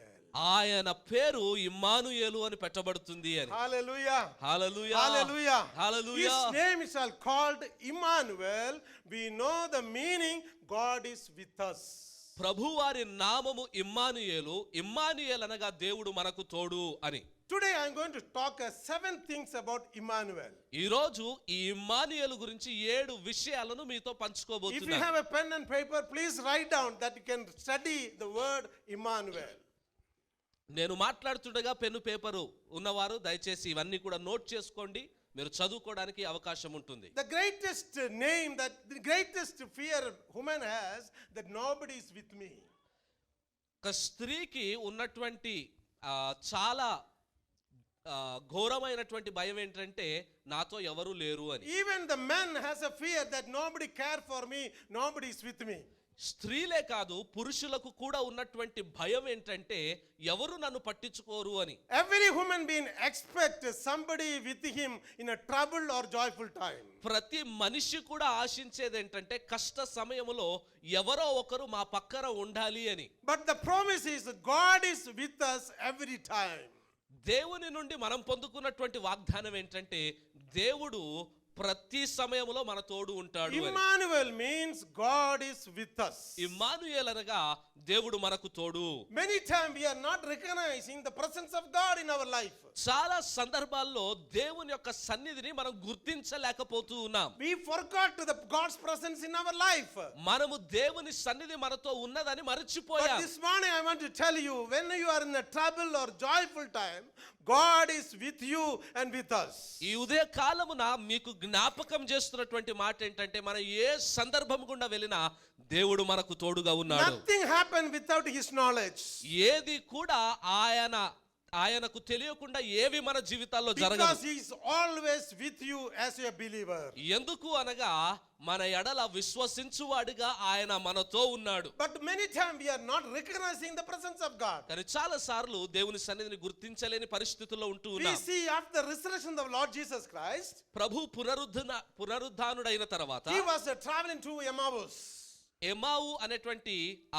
ఆయన పేరు ఇమ్మానుయేలు అని పెట్టబడుతుంది అని. Hallelujah. Hallelujah. Hallelujah. Hallelujah. His name is called Emmanuel. We know the meaning, God is with us. ప్రభువారి నామము ఇమ్మానుయేలు. ఇమ్మానుయేలు అనగా దేవుడు మనకు తోడు అని. Today I am going to talk 7 things about Emmanuel. ఈ రోజు ఈ ఇమ్మానుయేలు గురించి 7 విషయాలను మీతో If you పంచుకోబోతున్నాను. have a pen and paper, please write down that you can study the word Emmanuel. నేను మాట్లాడుతుండగా పెన్ను పేపరు ఉన్నవారు దయచేసి ఇవన్నీ కూడా నోట్ చేసుకోండి. మీరు చదువుకోవడానికి అవకాశం ఉంటుంది. The greatest name, that the greatest fear woman has, that nobody is with me. ఒక స్త్రీకి ఉన్నటువంటి చాలా ఘోరమైనటువంటి భయం ఏంటంటే నాతో ఎవరు లేరు అని. Even the man has a fear that nobody care for me, nobody is with me. స్త్రీలే కాదు పురుషులకు కూడా ఉన్నటువంటి భయం ఏంటంటే ఎవరు నన్ను పట్టించుకోరు అని. Every human being expect somebody with him in a trouble or joyful time. ప్రతి మనిషి కూడా ఆశించేది ఏంటంటే కష్ట సమయములో ఎవరో ఒకరు మా పక్కన ఉండాలి అని. But the promise is God is with us every time. దేవుని నుండి మనం పొందుకున్నటువంటి వాగ్దానం ఏంటంటే దేవుడు ప్రతి సమయంలో మన తోడు ఉంటాడు అని. Emmanuel means God is with us. Immanuel అనగా దేవుడు మనకు తోడు. Many times we are not recognizing the presence of God in our life. చాలా సందర్భాల్లో దేవుని యొక్క సన్నిధిని మనం గుర్తించలేకపోతూ ఉన్నాం. We forgot the God's presence in our life. మనము దేవుని సన్నిధి మనతో ఉన్నదని But మరచిపోయాం. this morning I want to tell you, when you are in a trouble or joyful time, God is with you and with us. ఈ ఉదయ కాలమున మీకు జ్ఞాపకం చేస్తున్నటువంటి మాట ఏంటంటే మనం ఏ సందర్భం గుండా వెళ్ళినా దేవుడు మనకు తోడుగా ఉన్నాడు. Nothing happened without his knowledge. ఏది కూడా ఆయనకు తెలియకుండా ఏవి మన జీవితాల్లో జరగదు. Because he is always with you as a believer. ఎందుకు అనగా మన ఎడల విశ్వసించువాడిగా ఆయన మనతో ఉన్నాడు. But many times we are not recognizing the presence of God. కానీ చాలా సార్లు దేవుని సన్నిధిని గుర్తించలేని పరిస్థితుల్లో ఉంటూ We ఉన్నాం. see after the resurrection of the Lord Jesus Christ, ప్రభు పునరుద్ధానుడైన తర్వాత he was traveling to Emmaus. ఎమావు అనేటువంటి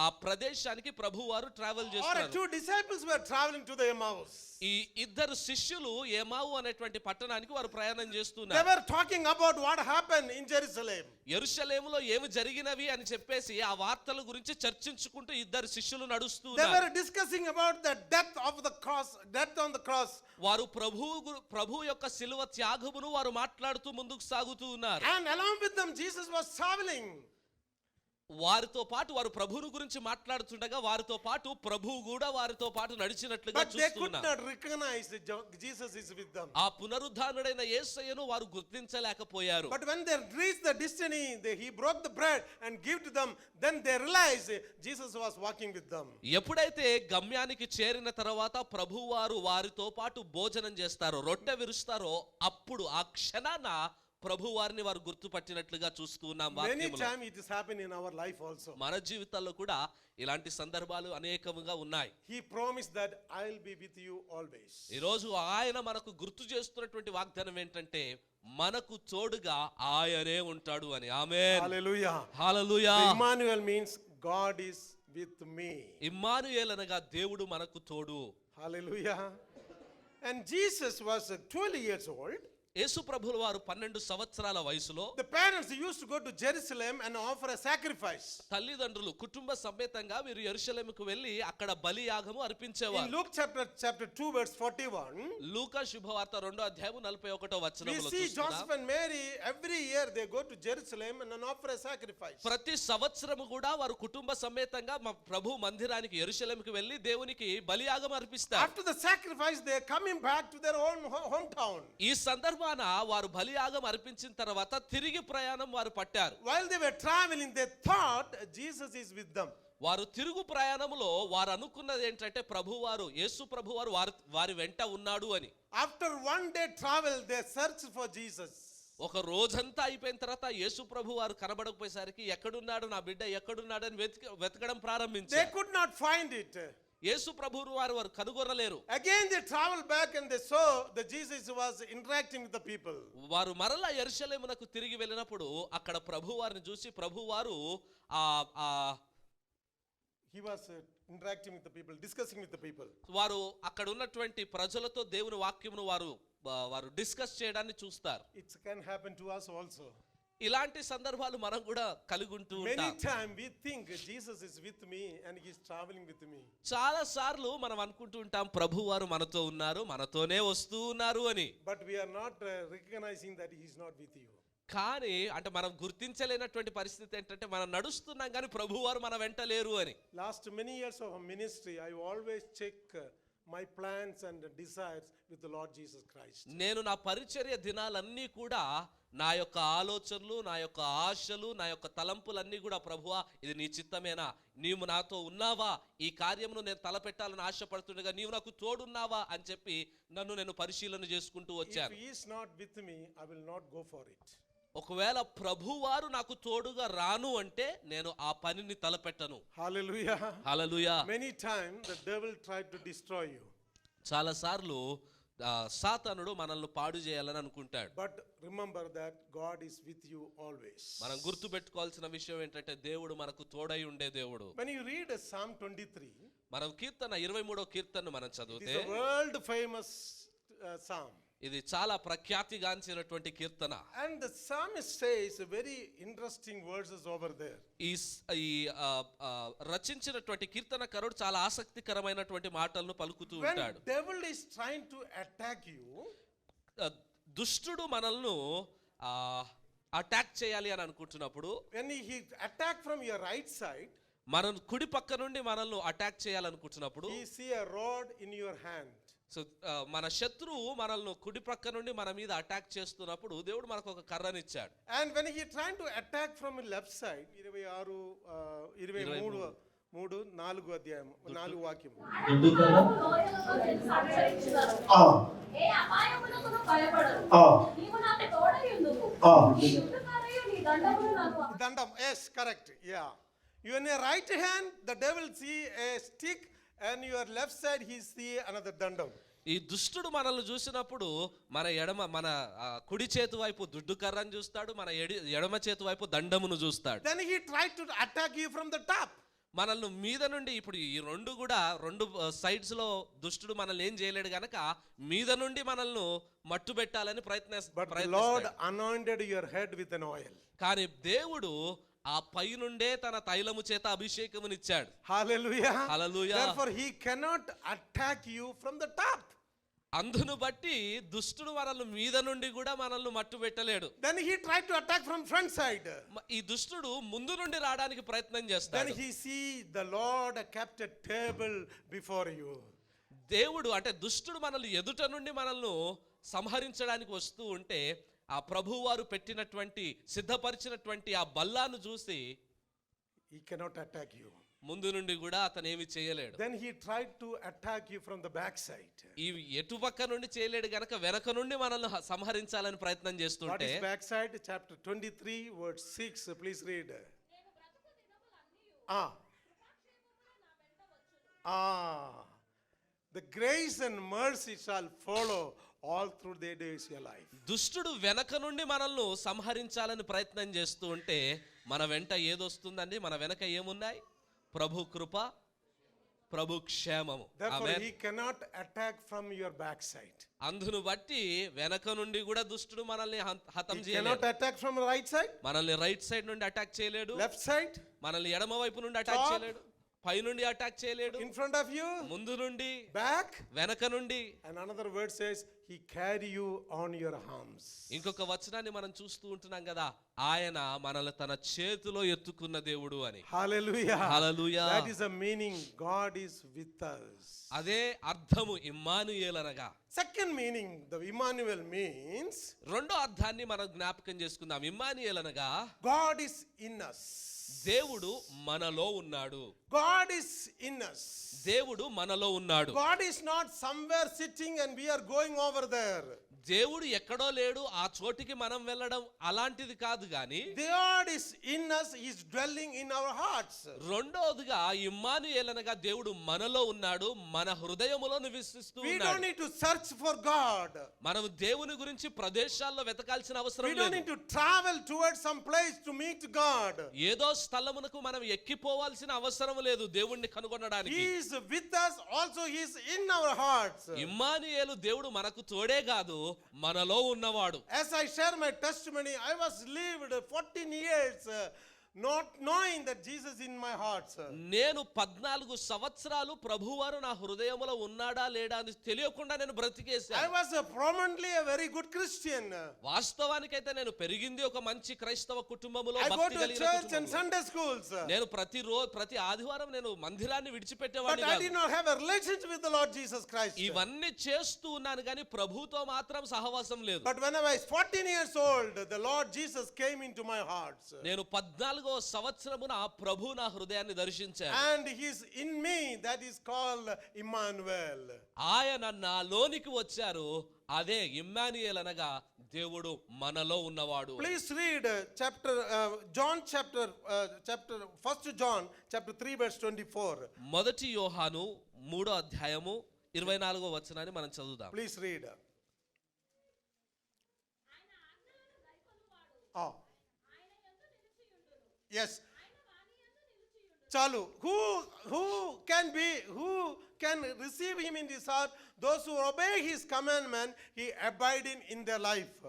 ఆ ప్రదేశానికి ప్రభు వారు ట్రావెల్ Or చేస్తున్నారు. 2 disciples were traveling to the Emmaus. ఈ ఇద్దరు శిష్యులు ఎమావు అనేటువంటి పట్టణానికి వారు ప్రయాణం They చేస్తున్నారు. were talking about what happened in Jerusalem. యెరూషలేములో ఏమి జరిగినవి అని చెప్పేసి ఆ వార్తల గురించి చర్చించుకుంటూ ఇద్దరు శిష్యులు They నడుస్తున్నారు. were discussing about the death of the cross, death on the cross. వారు ప్రభు యొక్క శిలువ త్యాగమును వారు మాట్లాడుతూ ముందుకు సాగుతూ ఉన్నారు. And along with them Jesus was traveling. వారితో పాటు వారు ప్రభువుని గురించి మాట్లాడుతుండగా వారితో పాటు ప్రభువు కూడా వారితో పాటు నడిచినట్లుగా But they could చూస్తున్నారు. not recognize that Jesus is with them. ఆ పునరుద్ధానుడైన యేసయ్యను వారు గుర్తించలేకపోయారు. But when they reached the destiny, he broke the bread and gave to them. Then they realized Jesus was walking with them. ఎప్పుడైతే గమ్యానికి చేరిన తర్వాత ప్రభువు వారు వారితో పాటు భోజనం చేస్తారో రొట్టె విరుస్తారో అప్పుడు ఆ క్షణాన ప్రభు వారిని వారు గుర్తుపట్టినట్లుగా చూస్తూ ఉన్నాం Many వాక్యములో. times it is happening in our life also. మన జీవితాల్లో కూడా ఇలాంటి సందర్భాలు అనేకముగా ఉన్నాయి. He promised that I will be with you always. ఈ రోజు ఆయన మనకు గుర్తు చేస్తున్నటువంటి వాగ్దానం ఏంటంటే మనకు తోడుగా ఆయనే ఉంటాడు అని. ఆమేన్. Hallelujah. Hallelujah. Emmanuel means God is with me. Immanuel అనగా దేవుడు మనకు తోడు. Hallelujah. And Jesus was 12 years old. యేసు ప్రభువు వారు 12 సంవత్సరాల వయసులో The parents used to go to Jerusalem and offer a sacrifice. తల్లిదండ్రులు కుటుంబ సమేతంగా వీరు యెరూషలేముకు వెళ్ళి అక్కడ బలియాగము In అర్పించేవారు. Luke chapter 2 verse 41, లూకా శుభవార్త 2వ అధ్యాయము 41వ we వచనములో see చూస్తున్నాం. Joseph and Mary every year they go to Jerusalem and offer a sacrifice. ప్రతి సంవత్సరము కూడా వారు కుటుంబ సమేతంగా మా ప్రభు మందిరానికి యెరూషలేముకు వెళ్ళి దేవునికి బలియాగం అర్పిస్తారు. After the sacrifice they are coming back to their own hometown. ఈ సందర్భాన వారు బలియాగం అర్పించిన తర్వాత తిరిగి ప్రయాణం వారు పట్టారు. While they were traveling they thought Jesus is with them. వారు తిరుగు ప్రయాణములో వారు అనుకున్నది ఏంటంటే ప్రభువారు యేసు ప్రభువారు వారి వెంట ఉన్నాడు అని. After one day travel they searched for Jesus. ఒక రోజంతా అయిపోయిన తర్వాత యేసు ప్రభు వారు కనబడకపోయేసరికి ఎక్కడున్నాడు నా బిడ్డ ఎక్కడున్నాడు అని వెతకడం They ప్రారంభించారు. could not find it. యేసు ప్రభు వారు కనుగొనలేరు. Again they traveled back and they saw that Jesus was interacting with the people. వారు మరలా యెరూషలేమునకు తిరిగి వెళ్ళినప్పుడు అక్కడ ప్రభు వారిని చూసి ప్రభు వారు He was interacting with the people, discussing with the people. వారు అక్కడ ఉన్నటువంటి ప్రజలతో దేవుని వాక్యమును వారు డిస్కస్ చేయడాన్ని చూస్తారు. It can happen to us also. ఇలాంటి సందర్భాలు మనం కూడా కలిగి ఉంటూ Many ఉంటాం. times we think Jesus is with me and he is traveling with me. చాలా సార్లు మనం అనుకుంటూ ఉంటాం ప్రభు వారు మనతో ఉన్నారు, మనతోనే వస్తూ ఉన్నారు అని. But we are not recognizing that he is not with you. కానీ అంటే మనం గుర్తించలేనటువంటి పరిస్థితి ఏంటంటే మనం నడుస్తున్నాం కానీ ప్రభు వారు మన వెంట లేరు అని. Last many years of ministry, I always check my plans and desires with the Lord Jesus Christ. నేను నా పరిచర్య దినాలన్నీ కూడా నా యొక్క ఆలోచనలు, నా యొక్క ఆశలు, నా యొక్క తలంపులన్నీ కూడా ప్రభువా ఇది నీ చిత్తమేనా, నీవు నాతో ఉన్నావా, ఈ కార్యమును నేను తలపెట్టాలని ఆశపడుతుండగా నీవు నాకు తోడున్నావా అని చెప్పి నన్ను నేను పరిశీలన చేసుకుంటూ If వచ్చాను. he is not with me, I will not go for it. ఒకవేళ ప్రభువారు నాకు తోడుగా రాను అంటే నేను ఆ పనిని తలపెట్టను. Hallelujah. Hallelujah. Many times the devil tried to destroy you. చాలా సార్లు సాతానుడు మనల్ని పాడు చేయాలని అనుకుంటాడు. But remember that God is with you always. మనం గుర్తు పెట్టుకోవాల్సిన విషయం ఏంటంటే దేవుడు మనకు తోడై ఉండే దేవుడు. When you read Psalm 23, మనం కీర్తన 23వ కీర్తనను మనం it చదివితే is a world famous psalm. ఇది చాలా ప్రఖ్యాతిగాంచినటువంటి కీర్తన. And the psalmist says very interesting verses over there. ఈ రచించినటువంటి కీర్తనకారుడు చాలా ఆసక్తికరమైనటువంటి మాటలను పలుకుతూ When ఉంటాడు. devil is trying to attack you, దుష్టుడు మనల్ని అటాక్ చేయాలి అని అనుకుంటున్నప్పుడు, when he attack from your right side, మనం కుడి పక్క నుండి మనల్ని అటాక్ చేయాలనుకుంటున్నప్పుడు, he see a rod in your hand. So మన శత్రువు మనల్ని కుడి పక్క నుండి మన మీద అటాక్ చేస్తున్నప్పుడు దేవుడు మనకు ఒక కర్రనిచ్చాడు. And when he trying to attack from the left side, 4 అధ్యాయం 4 వాక్యం. దండం. Yes, correct. Yeah. You in your right hand, the devil see a stick, and your left side he see another dandam. ఈ దుష్టుడు మనల్ని చూసినప్పుడు మన కుడి చేతి వైపు దుడ్డు కర్రను చూస్తాడు, మన ఎడమ చేతి వైపు దండమును చూస్తాడు. Then he tried to attack you from the top. మనల్ని మీద నుండి, ఇప్పుడు ఈ రెండు సైడ్స్ లో దుష్టుడు మనల్ని ఏం చేయలేడు గనక మీద నుండి మనల్ని మట్టు పెట్టాలని But the Lord ప్రయత్నిస్తాడు. anointed your head with an oil. కానీ దేవుడు ఆ పై నుండే తన తైలము చేత అభిషేకమునిచ్చాడు. Hallelujah. Hallelujah. Therefore he cannot attack you from the top. అందును బట్టి దుష్టుడు మనల్ని మీద నుండి కూడా మనల్ని మట్టు పెట్టలేడు. Then he tried to attack from front side. ఈ దుష్టుడు ముందు నుండి రావడానికి ప్రయత్నం Then చేస్తాడు. he see the Lord kept a table before you. దేవుడు అంటే దుష్టుడు మనల్ని ఎదుట నుండి మనల్ని సంహరించడానికి వస్తూ ఉంటే ఆ ప్రభువారు పెట్టినటువంటి సిద్ధపరిచినటువంటి ఆ బల్లాను చూసి He cannot attack you. ముందు నుండి కూడా అతను ఏమి చేయలేడు. Then he tried to attack you from the back side. ఈ ఎటు పక్క నుండి చేయలేడు గనక వెనక నుండి మనల్ని సంహరించాలని ప్రయత్నం What చేస్తుంటే, is back side? Chapter 23 verse 6. Please read. The grace and mercy shall follow all through their days of your life. దుష్టుడు వెనక నుండి మనల్ని సంహరించాలని ప్రయత్నం చేస్తూ ఉంటే మన వెంట ఏదొస్తుందండి? మన వెనక ఏమున్నాయి? ప్రభు కృప, ప్రభు క్షేమము. Therefore amen. he cannot attack from your back side. అందును బట్టి వెనక నుండి కూడా దుష్టుడు మనల్ని హతం He చేయలేడు. cannot attack from the right side, మనల్ని రైట్ సైడ్ నుండి అటాక్ చేయలేడు, left side, మనల్ని ఎడమ వైపు నుండి అటాక్ Top. చేయలేడు, పై నుండి అటాక్ చేయలేడు, in front of you, ముందు నుండి, back. వెనక నుండి. And another word says he carry you on your arms. ఇంకొక వచనాన్ని మనం చూస్తూ ఉంటున్నాం కదా, ఆయన మనల్ని తన చేతిలో ఎత్తుకున్న దేవుడు అని. Hallelujah. Hallelujah. That is the meaning. God is with us. అదే అర్థము ఇమ్మానుయేల్ అనగా. Second meaning, the Emmanuel means రెండో అర్థాన్ని మనం జ్ఞాపకం చేసుకుందాం. ఇమ్మానుయేల్ అనగా God is in us. దేవుడు మనలో ఉన్నాడు. God is in us. దేవుడు మనలో ఉన్నాడు. God is not somewhere sitting and we are going over there. దేవుడు ఎక్కడో లేడు ఆ చోటికి మనం వెళ్ళడం అలాంటిది కాదు గాని God is in us, He is dwelling in our hearts. రెండోదిగా ఇమ్మానుయేలనగా దేవుడు మనలో ఉన్నాడు, మన హృదయములో నివసిస్తూ We don't ఉన్నాడు. need to search for God. మనం దేవుని గురించి ప్రదేశాల్లో వెతకాల్సిన We అవసరం don't need లేదు. to travel towards some place to meet God. ఏదో స్థలమునకు మనం ఎక్కిపోవాల్సిన అవసరం లేదు దేవుణ్ణి కనుగొనడానికి. He is with us, also He is in our hearts. Immanuel దేవుడు మనకు తోడే కాదు, మనలో ఉన్నవాడు. As I share my testimony, I was lived 14 years not knowing that Jesus in my heart. నేను 14 సంవత్సరాలు ప్రభువారు నా హృదయములో ఉన్నాడా లేడా అని తెలియకుండా నేను I బ్రతికేశాను. was prominently a very good Christian. వాస్తవానికైతే నేను పెరిగింది ఒక మంచి క్రైస్తవ కుటుంబములో, I go భక్తి to కలిగిన church and కుటుంబములో. Sunday schools. నేను ప్రతి ఆదివారం నేను మందిరాన్ని But విడిచిపెట్టేవాడిని I కాదు. did not have a relationship with the Lord Jesus Christ. ఇవన్నీ చేస్తూ ఉన్నాను కానీ ప్రభుతో మాత్రం సహవాసం లేదు. But when I was 14 years old, the Lord Jesus came into my heart. నేను 14వ సంవత్సరమున ఆ ప్రభు నా హృదయాన్ని దర్శించాడు. And He is in me, that is called Emmanuel. ఆయన నాలోనికి వచ్చారు, అదే ఇమ్మానుయేల్ అనగా దేవుడు మనలో ఉన్నవాడు. Please read First John chapter 3 verse 24. మొదటి యోహాను 3వ అధ్యాయము 24వ వచనాన్ని మనం చదువుదాం. Please read. Oh. Yes. Chalu. Who can receive Him in His heart? Those who obey His commandment, He abiding in their life.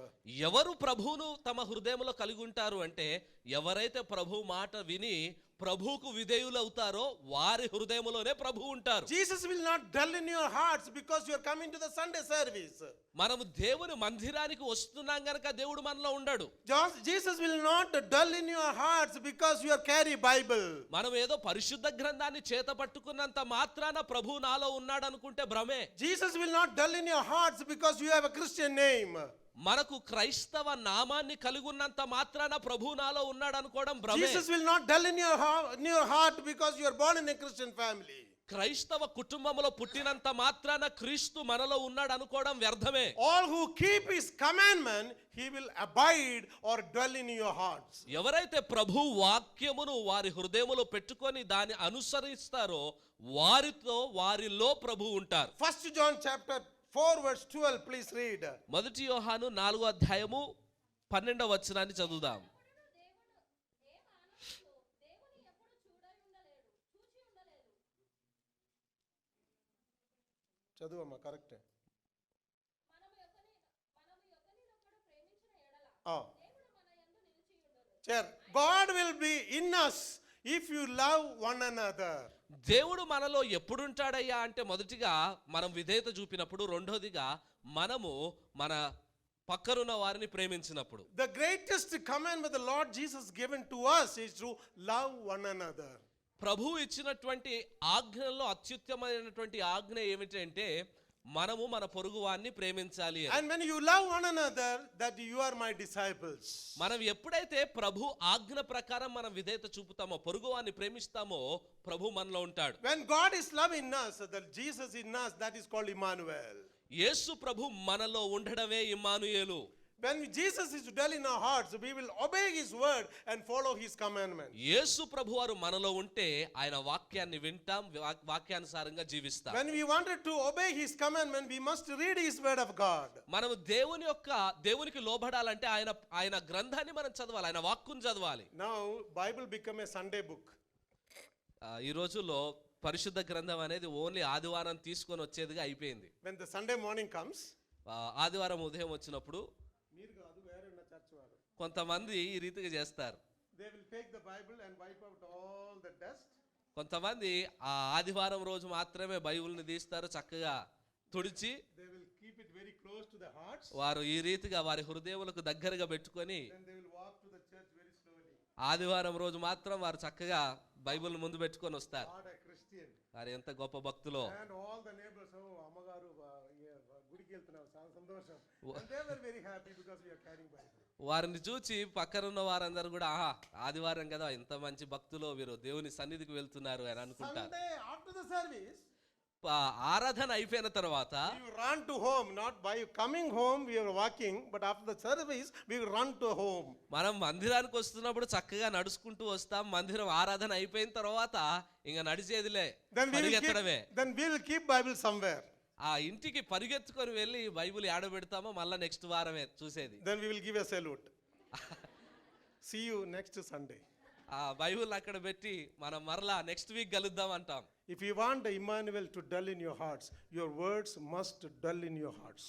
ఎవరు ప్రభువును తమ హృదయంలో కలిగి ఉంటారు అంటే ఎవరైతే ప్రభు మాట విని ప్రభువుకు విధేయులవుతారో వారి హృదయములోనే ప్రభు ఉంటారు. Jesus will not dwell in your hearts because you are coming to the Sunday service. మనము దేవుని మందిరానికి వస్తున్నాం గనక దేవుడు మనలో ఉండడు. Jesus will not dwell in your hearts because you are carry Bible. మనం ఏదో పరిశుద్ధ గ్రంథాన్ని చేత పట్టుకున్నంత మాత్రాన ప్రభు నాలో ఉన్నాడు అనుకుంటే భ్రమే. Jesus will not dwell in your hearts because you have a Christian name. మనకు క్రైస్తవ నామాన్ని కలిగి ఉన్నంత మాత్రాన ప్రభు నాలో ఉన్నాడు అనుకోవడం భ్రమే. Jesus will not dwell in your heart because you are born in a Christian family. క్రైస్తవ కుటుంబంలో పుట్టినంత మాత్రాన క్రీస్తు మనలో ఉన్నాడు అనుకోవడం వ్యర్థమే. All who keep His commandment, He will abide or dwell in your hearts. ఎవరైతే ప్రభు వాక్యమును వారి హృదయములో పెట్టుకొని దాన్ని అనుసరిస్తారో వారిలో ప్రభు ఉంటారు. First John chapter 4 verse 12, please read. మొదటి యోహాను 4వ అధ్యాయము 12వ వచనాన్ని చదువుదాం. చదువమ్మా correct. God will be in us if you love one another. దేవుడు మనలో ఎప్పుడుంటాడయ్యా అంటే మొదటిగా మనం విధేయత చూపినప్పుడు, రెండోదిగా మనము మన పక్కనున్న వారిని ప్రేమించినప్పుడు. The greatest commandment the Lord Jesus given to us is to love one another. ప్రభు ఇచ్చినటువంటి ఆజ్ఞల్లో అత్యుత్తమైనటువంటి ఆజ్ఞ ఏమిటంటే మనము మన పొరుగువాన్ని ప్రేమించాలి. And when you love one another, that you are my disciples. మనం ఎప్పుడైతే ప్రభు ఆజ్ఞ ప్రకారం మనం విధేయత చూపుతామో, పొరుగువాన్ని ప్రేమిస్తామో ప్రభు మనలో ఉంటాడు. When God is love in us, that Jesus in us, that is called Emmanuel. యేసు ప్రభు మనలో ఉండడమే Immanuel. When Jesus is dwell in our hearts, we will obey His word and follow His commandments. యేసు ప్రభువారు మనలో ఉంటే ఆయన వాక్యాన్ని వింటాం, వాక్యానుసారంగా జీవిస్తాం. When we wanted to obey His commandment, we must read His word of God. మనం దేవునికి లోబడాలంటే ఆయన గ్రంథాన్ని మనం చదవాలి, ఆయన వాక్కును చదవాలి. Now Bible become a Sunday book. ఈ రోజుల్లో పరిశుద్ధ గ్రంథం అనేది ఓన్లీ ఆదివారం తీసుకొని వచ్చేదిగా అయిపోయింది. When the Sunday morning comes, ఆదివారం ఉదయం వచ్చినప్పుడు కొంతమంది ఈ రీతిగా చేస్తారు. they will take the Bible and wipe out all the dust. కొంతమంది ఆ ఆదివారం రోజు మాత్రమే బైబిల్ని తీస్తారు, చక్కగా తుడిచి They will keep it very close to the hearts. వారు ఈ రీతిగా వారి హృదయములకు దగ్గరగా పెట్టుకొని Then they will walk to the church very slowly. ఆదివారం రోజు మాత్రం వారు చక్కగా బైబిల్ ముందు పెట్టుకొని వస్తారు. What a Christian. వారు ఎంత గొప్ప భక్తులో. And all the neighbors, అమ్మగారు గుడికి వెళ్తున్నారు, చాలా సంతోషం. And they were very happy because we are carrying Bible. వారిని చూచి పక్కనున్న వారందరూ కూడా ఆహా ఆదివారం కదా ఎంత మంచి భక్తులో వీరు దేవుని సన్నిధికి వెళ్తున్నారు అని అనుకుంటారు. Sunday after the service, ఆరాధన అయిపోయిన తర్వాత We run to home, not by coming home we are walking, but after the service we run to home. మనం మందిరానికి వస్తున్నప్పుడు చక్కగా నడుచుకుంటూ వస్తాం, మందిరం ఆరాధన అయిపోయిన తర్వాత ఇంకా నడిచేదిలే, పరిగెత్తడమే. Then we will keep Bible somewhere. ఆ ఇంటికి పరిగెత్తుకొని వెళ్ళి బైబిల్ ఆడబెడతామో మళ్ళా నెక్స్ట్ వారమే చూసేది. Then we will give a salute. See you next Sunday. ఆ బైబిల్ అక్కడ పెట్టి మనం మరలా నెక్స్ట్ వీక్ కలుద్దాం అంటాం. If you want Emmanuel to dwell in your hearts, your words must dwell in your hearts.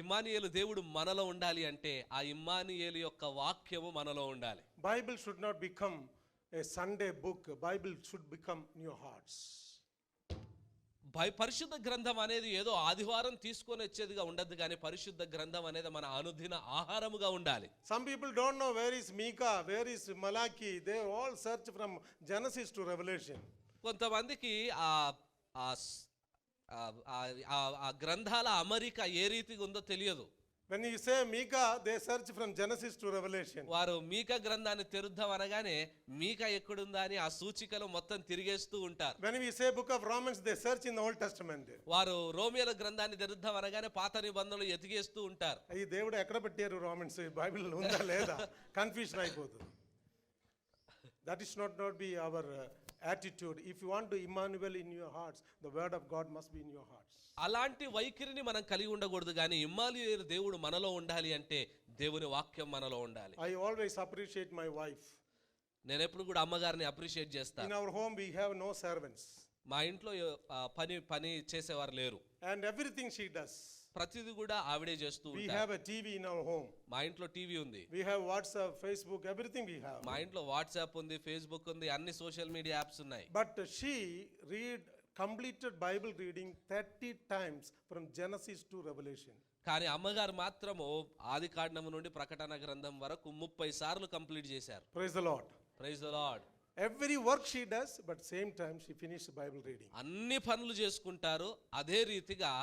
Immanuel దేవుడు మనలో ఉండాలి అంటే ఆ ఇమ్మానుయేలు యొక్క వాక్యము మనలో ఉండాలి. Bible should not become a Sunday book. Bible should become in your hearts. పరిశుద్ధ గ్రంథం అనేది ఏదో ఆదివారం తీసుకొని వచ్చేదిగా ఉండదు, కానీ పరిశుద్ధ గ్రంథం అనేది మన అనుదిన ఆహారముగా ఉండాలి. Some people don't know where is Micah, where is Malachi. They all search from Genesis to Revelation. కొంతమందికి ఆ గ్రంథాల అమరిక ఏ రీతిగా ఉందో తెలియదు. When you say Micah, they search from Genesis to Revelation. వారు మీకా గ్రంథాన్ని తెరుద్దాం అనగానే మీకా ఎక్కడుందా అని ఆ సూచికలు మొత్తం తిరిగేస్తూ ఉంటారు. When we say book of Romans, they search in the Old Testament. వారు రోమియోల గ్రంథాన్ని తెరుద్దాం అనగానే పాత నిబంధనలు ఎతికేస్తూ ఉంటారు. అయ్యి దేవుడు ఎక్కడ పెట్టారు రోమన్స్, బైబిల్ ఉందా లేదా కన్ఫ్యూషన్ అయిపోతుంది. That is not be our attitude. If you want to Emmanuel in your hearts, the word of God must be in your hearts. అలాంటి వైఖరిని మనం కలిగి ఉండకూడదు, కానీ ఇమ్మానుయేలు దేవుడు మనలో ఉండాలి అంటే దేవుని వాక్యం మనలో ఉండాలి. I always appreciate my wife. నేను ఎప్పుడు కూడా అమ్మగారిని అప్రిషియేట్ చేస్తాను. In our home we have no servants. మా ఇంట్లో పని చేసేవారు లేరు. And everything she does. ప్రతిది కూడా ఆవిడే చేస్తూ ఉంటారు. We have a TV in our home. మా ఇంట్లో టీవీ ఉంది. We have WhatsApp, Facebook, everything we have. మా ఇంట్లో వాట్సాప్ ఉంది, ఫేస్బుక్ ఉంది, అన్ని సోషల్ మీడియా యాప్స్ ఉన్నాయి. But she completed Bible reading 30 times from Genesis to Revelation. కానీ అమ్మగారు మాత్రము ఆది కాండము నుండి ప్రకటన గ్రంథం వరకు 30 సార్లు కంప్లీట్ చేశారు. Praise the Lord. Praise the Lord. Every work she does, but same time she finished Bible reading. అన్ని పనులు చేసుకుంటారు, అదే రీతిగా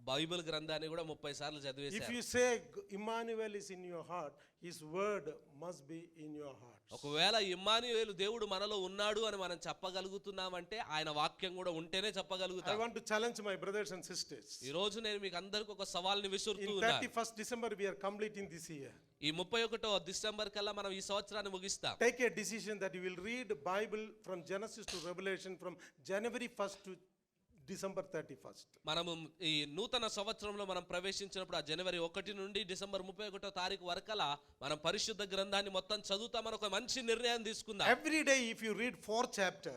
బైబిల్ గ్రంథాన్ని కూడా 30 సార్లు చదివేశారు. If you say Emmanuel is in your heart, his word must be in your heart. ఒకవేళ ఇమ్మానుయేలు దేవుడు మనలో ఉన్నాడు అని మనం చెప్పగలుగుతున్నామంటే ఆయన వాక్యం కూడా ఉంటేనే చెప్పగలుగుతాం. I want to challenge my brothers and sisters. ఈ రోజు నేను మీకు అందరికి ఒక సవాల్ని విసురుతూ In ఉన్నాను. 31st December we are completing this year. ఈ 31వ డిసెంబర్ కల్లా మనం ఈ సంవత్సరాన్ని ముగిస్తాం. Take a decision that you will read Bible from Genesis to Revelation from January 1st to December 31st. మనము ఈ నూతన సంవత్సరంలో మనం ప్రవేశించినప్పుడు ఆ జనవరి 1 నుండి డిసెంబర్ 31వ తారీఖు వరకలా మనం పరిశుద్ధ గ్రంథాన్ని మొత్తం చదువుతామని ఒక మంచి నిర్ణయం తీసుకుందాం. Every day if you read 4 chapter,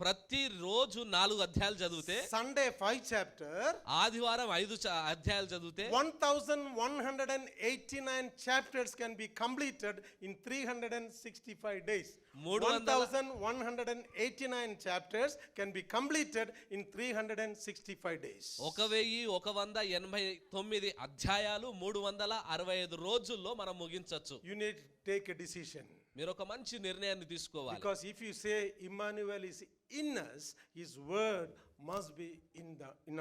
ప్రతి రోజు 4 అధ్యాయాలు చదివితే, Sunday 5 chapter, ఆదివారం 5 అధ్యాయాలు చదివితే 1189 chapters can be completed in 365 days. 1189 chapters can be completed in 365 days. 1189 అధ్యాయాలు 365 రోజుల్లో మనం ముగించొచ్చు. You need to take a decision. మీరు ఒక మంచి నిర్ణయాన్ని తీసుకోవాలి. Because if you say Emmanuel is in us, his word must be in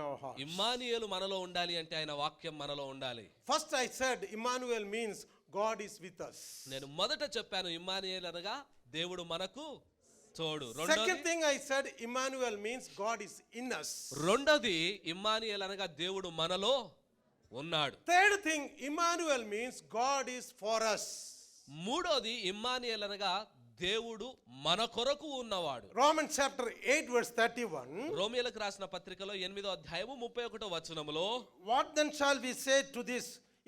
our hearts. Immanuel మనలో ఉండాలి అంటే ఆయన వాక్యం మనలో ఉండాలి. First I said Emmanuel means God is with us. నేను మొదట చెప్పాను ఇమ్మానుయేలు అనగా దేవుడు మనకు తోడు. Second thing I said Emmanuel means God is in us. రెండోది ఇమ్మానుయేలు అనగా దేవుడు మనలో ఉన్నాడు. Third thing Emmanuel means God is for us. మూడోది ఇమ్మానుయేలు అనగా దేవుడు మన కొరకు ఉన్నవాడు. Romans chapter 8 verse 31. రోమియోలకు రాసిన పత్రికలో 8వ అధ్యాయము 31వ వచనములో, What then shall we say to this?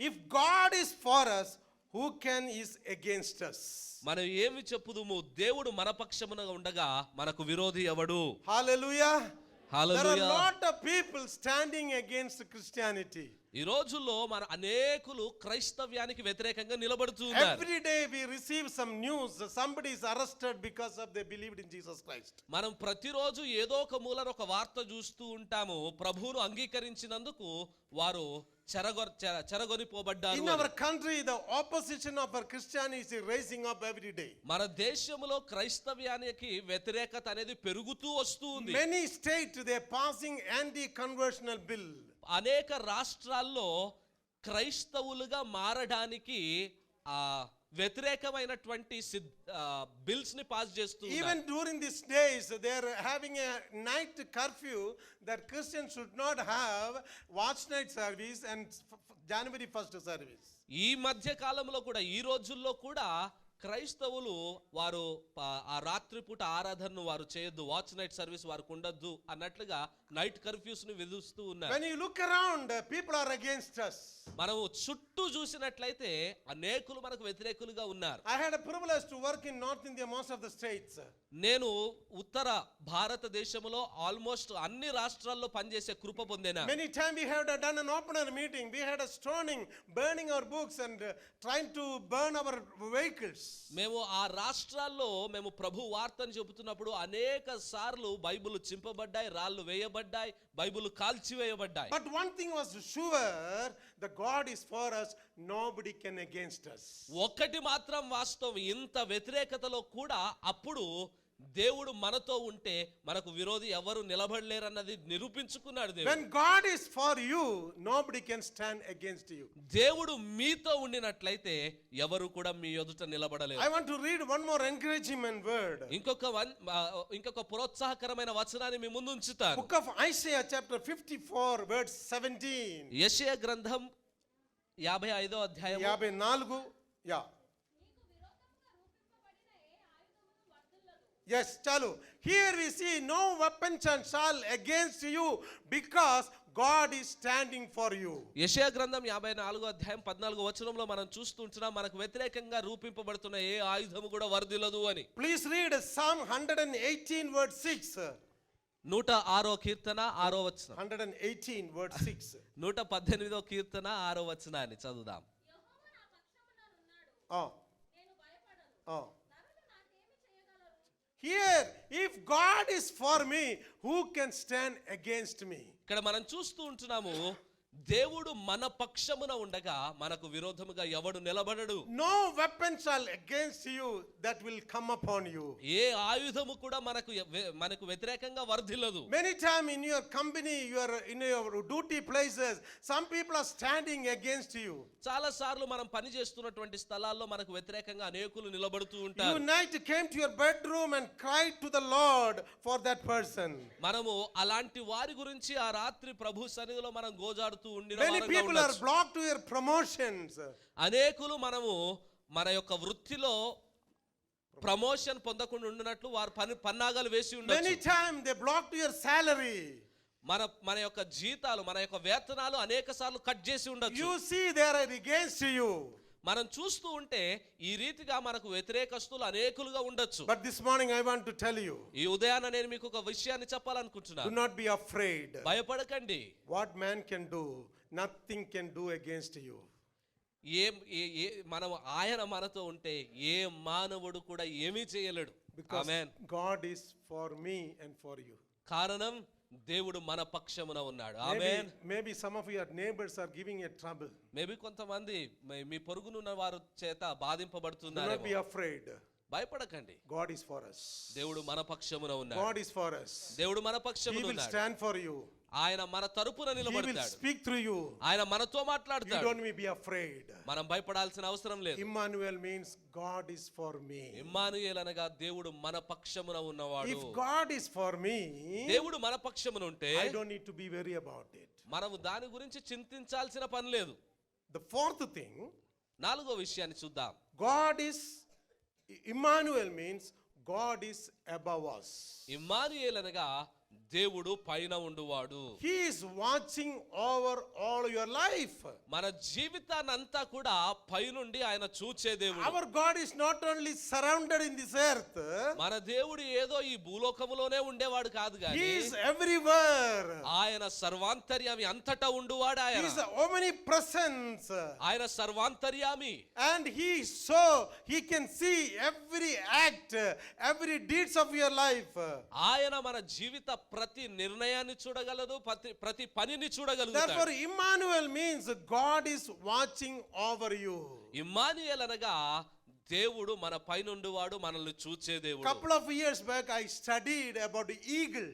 If God is for us, who can is against us? మనం ఏమి చెప్పుదుము? దేవుడు మన పక్షమున ఉండగా మనకు విరోధి ఎవడు? Hallelujah. There are a hallelujah. lot of people standing against Christianity. ఈ రోజుల్లో మన అనేకులు క్రైస్తవ్యానికి వ్యతిరేకంగా నిలబడుతూ ఉన్నారు. Every day we receive some news that somebody is arrested because of they believed in Jesus Christ. మనం ప్రతిరోజు ఏదో ఒక మూలన ఒక వార్త చూస్తూ ఉంటాము. ప్రభువును అంగీకరించినందుకు వారు చెరగొనిపోబడ్డారు. In our country the opposition of our Christianity is rising up every day. మన దేశంలో క్రైస్తవ్యానికి వ్యతిరేకత అనేది పెరుగుతూ వస్తూ ఉంది. Many states they are passing anti-conversional bill. అనేక రాష్ట్రాల్లో క్రైస్తవులుగా మారడానికి వ్యతిరేకమైనటువంటి బిల్స్ ని పాస్ చేస్తూ ఉన్నారు. Even during these days, they are having a night curfew that Christians should not have watch night service and January 1st service. ఈ మధ్య కాలంలో కూడా, ఈ రోజుల్లో కూడా క్రైస్తవులు వారు ఆ రాత్రిపూట ఆరాధనను వారు చేయొద్దు, వాచ్ నైట్ సర్వీస్ వారికి ఉండొద్దు అన్నట్లుగా నైట్ కర్ఫ్యూస్ ని విధిస్తూ ఉన్నారు. When you look around, people are against us. మనం చుట్టూ చూసినట్లయితే అనేకులు మనకు వ్యతిరేకులుగా ఉన్నారు. I had a privilege to work in North India, most of the states. నేను ఉత్తర భారతదేశంలో ఆల్మోస్ట్ అన్ని రాష్ట్రాల్లో పనిచేసే కృప పొందేనా. Many times we have done an opener meeting. We had a stoning, burning our books and trying to burn our vehicles. మేము ఆ రాష్ట్రాల్లో మేము ప్రభు వార్తను చెబుతున్నప్పుడు అనేక సార్లు బైబిల్ చింపబడ్డాయి, రాళ్ళు వేయబడ్డాయి, Bible కాల్చివేయబడ్డాయి. But one thing was sure, the God is for us, nobody can against us. ఒక్కటి మాత్రం వాస్తవం, ఇంత వ్యతిరేకతలో కూడా అప్పుడు దేవుడు మనతో ఉంటే మనకు విరోధి ఎవరు నిలబడలేరన్నది నిరూపించుకున్నాడు దేవుడు. When God is for you, nobody can stand against you. దేవుడు మీతో ఉండినట్లయితే ఎవరు కూడా మీ ఎదుట నిలబడలేరు. I want to read one more encouragement word. ఇంకొక ప్రోత్సాహకరమైన వచనాన్ని మీ ముందు ఉంచుతాను. Book of Isaiah chapter 54 verse 17. యెషయా గ్రంథం 55వ అధ్యాయం 54. Yeah. Yes, chalu. Here we see no weapon shall against you because God is standing for you. యెషయా గ్రంథం 54వ అధ్యాయం 14వ వచనంలో మనం చూస్తుంటున్నాం, మనకు వ్యతిరేకంగా రూపింపబడుతున్న ఏ ఆయుధము కూడా వర్ధిల్లదు అని. Please read Psalm 118 verse 6. 106వ కీర్తన 6వ వచనం. 118 verse 6. 118వ కీర్తన 6వ వచనాన్ని చదువుదాం. Oh. Oh. Here, if God is for me, who can stand against me? ఇక్కడ మనం చూస్తూ ఉంటున్నాము, దేవుడు మన పక్షమున ఉండగా మనకు విరోధముగా ఎవడు నిలబడడు. No weapon shall against you that will come upon you. ఏ ఆయుధము కూడా మనకు వ్యతిరేకంగా వర్ధిల్లదు. Many times in your company, you are in your duty places, some people are standing against you. చాలా సార్లు మనం పని చేస్తున్నటువంటి స్థలాల్లో మనకు వ్యతిరేకంగా అనేకులు నిలబడుతూ ఉంటారు. You night came to your bedroom and cried to the Lord for that person. మనము అలాంటి వారి గురించి ఆ రాత్రి ప్రభు సన్నిధిలో మనం గోజాడుతూ ఉండిన Many వారంగా people are ఉండొచ్చు. blocked to your promotions. అనేకులు మనము మన యొక్క వృత్తిలో ప్రమోషన్ పొందకుండా ఉండినట్లు వారు పన్నాగాలు వేసి Many ఉండొచ్చు. times they block to your salary. మన యొక్క జీతాలు, మన యొక్క వేతనాలు అనేక సార్లు కట్ చేసి ఉండొచ్చు. You see they are against you. మనం చూస్తూ ఉంటే ఈ రీతిగా మనకు వ్యతిరేకస్తులు అనేకులుగా ఉండొచ్చు. But this morning I want to tell you, ఈ ఉదయాన నేను మీకు ఒక విషయాన్ని చెప్పాలనుకుంటున్నాను. do not be afraid. భయపడకండి. What man can do, nothing can do against you. మనం ఆయన మనతో ఉంటే ఏ మానవుడు కూడా ఏమీ చేయలేడు. Because amen. God is for me and for you. కారణం దేవుడు మన పక్షమున ఉన్నాడు. ఆమేన్. Maybe some of your neighbors are giving you trouble. Maybe కొంతమంది మీ పొరుగునున్న వారు చేత Do not be బాధింపబడుతున్నారు. afraid. భయపడకండి. God is for us. దేవుడు మన పక్షమున ఉన్నాడు. God is for us. దేవుడు మన He పక్షమున will ఉన్నాడు. stand for you. ఆయన మన తరపున He will నిలబడతాడు. speak through you. ఆయన మనతో You మాట్లాడతాడు. don't need to be afraid. మనం భయపడాల్సిన అవసరం లేదు. Emmanuel means God is for me. Emmanuel అనగా దేవుడు మన పక్షమున ఉన్నవాడు. If God is for me, దేవుడు మన పక్షమున ఉంటే I don't need to be worried about it. మనము దాని గురించి చింతించాల్సిన పని లేదు. The fourth thing, 4వ విషయాన్ని చూద్దాం. Emmanuel means God is above us. Emmanuel అనగా దేవుడు పైన ఉండువాడు. He is watching over all your life. మన జీవితాన్నంతా కూడా పైనుండి ఆయన చూచే దేవుడు. Our God is not only surrounded in this earth. మన దేవుడు ఏదో ఈ భూలోకములోనే ఉండేవాడు కాదు He గాని is everywhere. ఆయన సర్వాంతర్యామి, అంతటా ఉండువాడు He ఆయన. is omnipresent. ఆయన సర్వాంతర్యామి. And he can see every act, every deeds of your life. ఆయన మన జీవిత ప్రతి నిర్ణయాన్ని చూడగలదు, ప్రతి పనిని చూడగలుగుతాడు. Therefore Emmanuel means God is watching over you. Emmanuel అనగా దేవుడు మన పైనుండువాడు, మనల్ని చూచే దేవుడు. Couple of years back I studied about the eagle.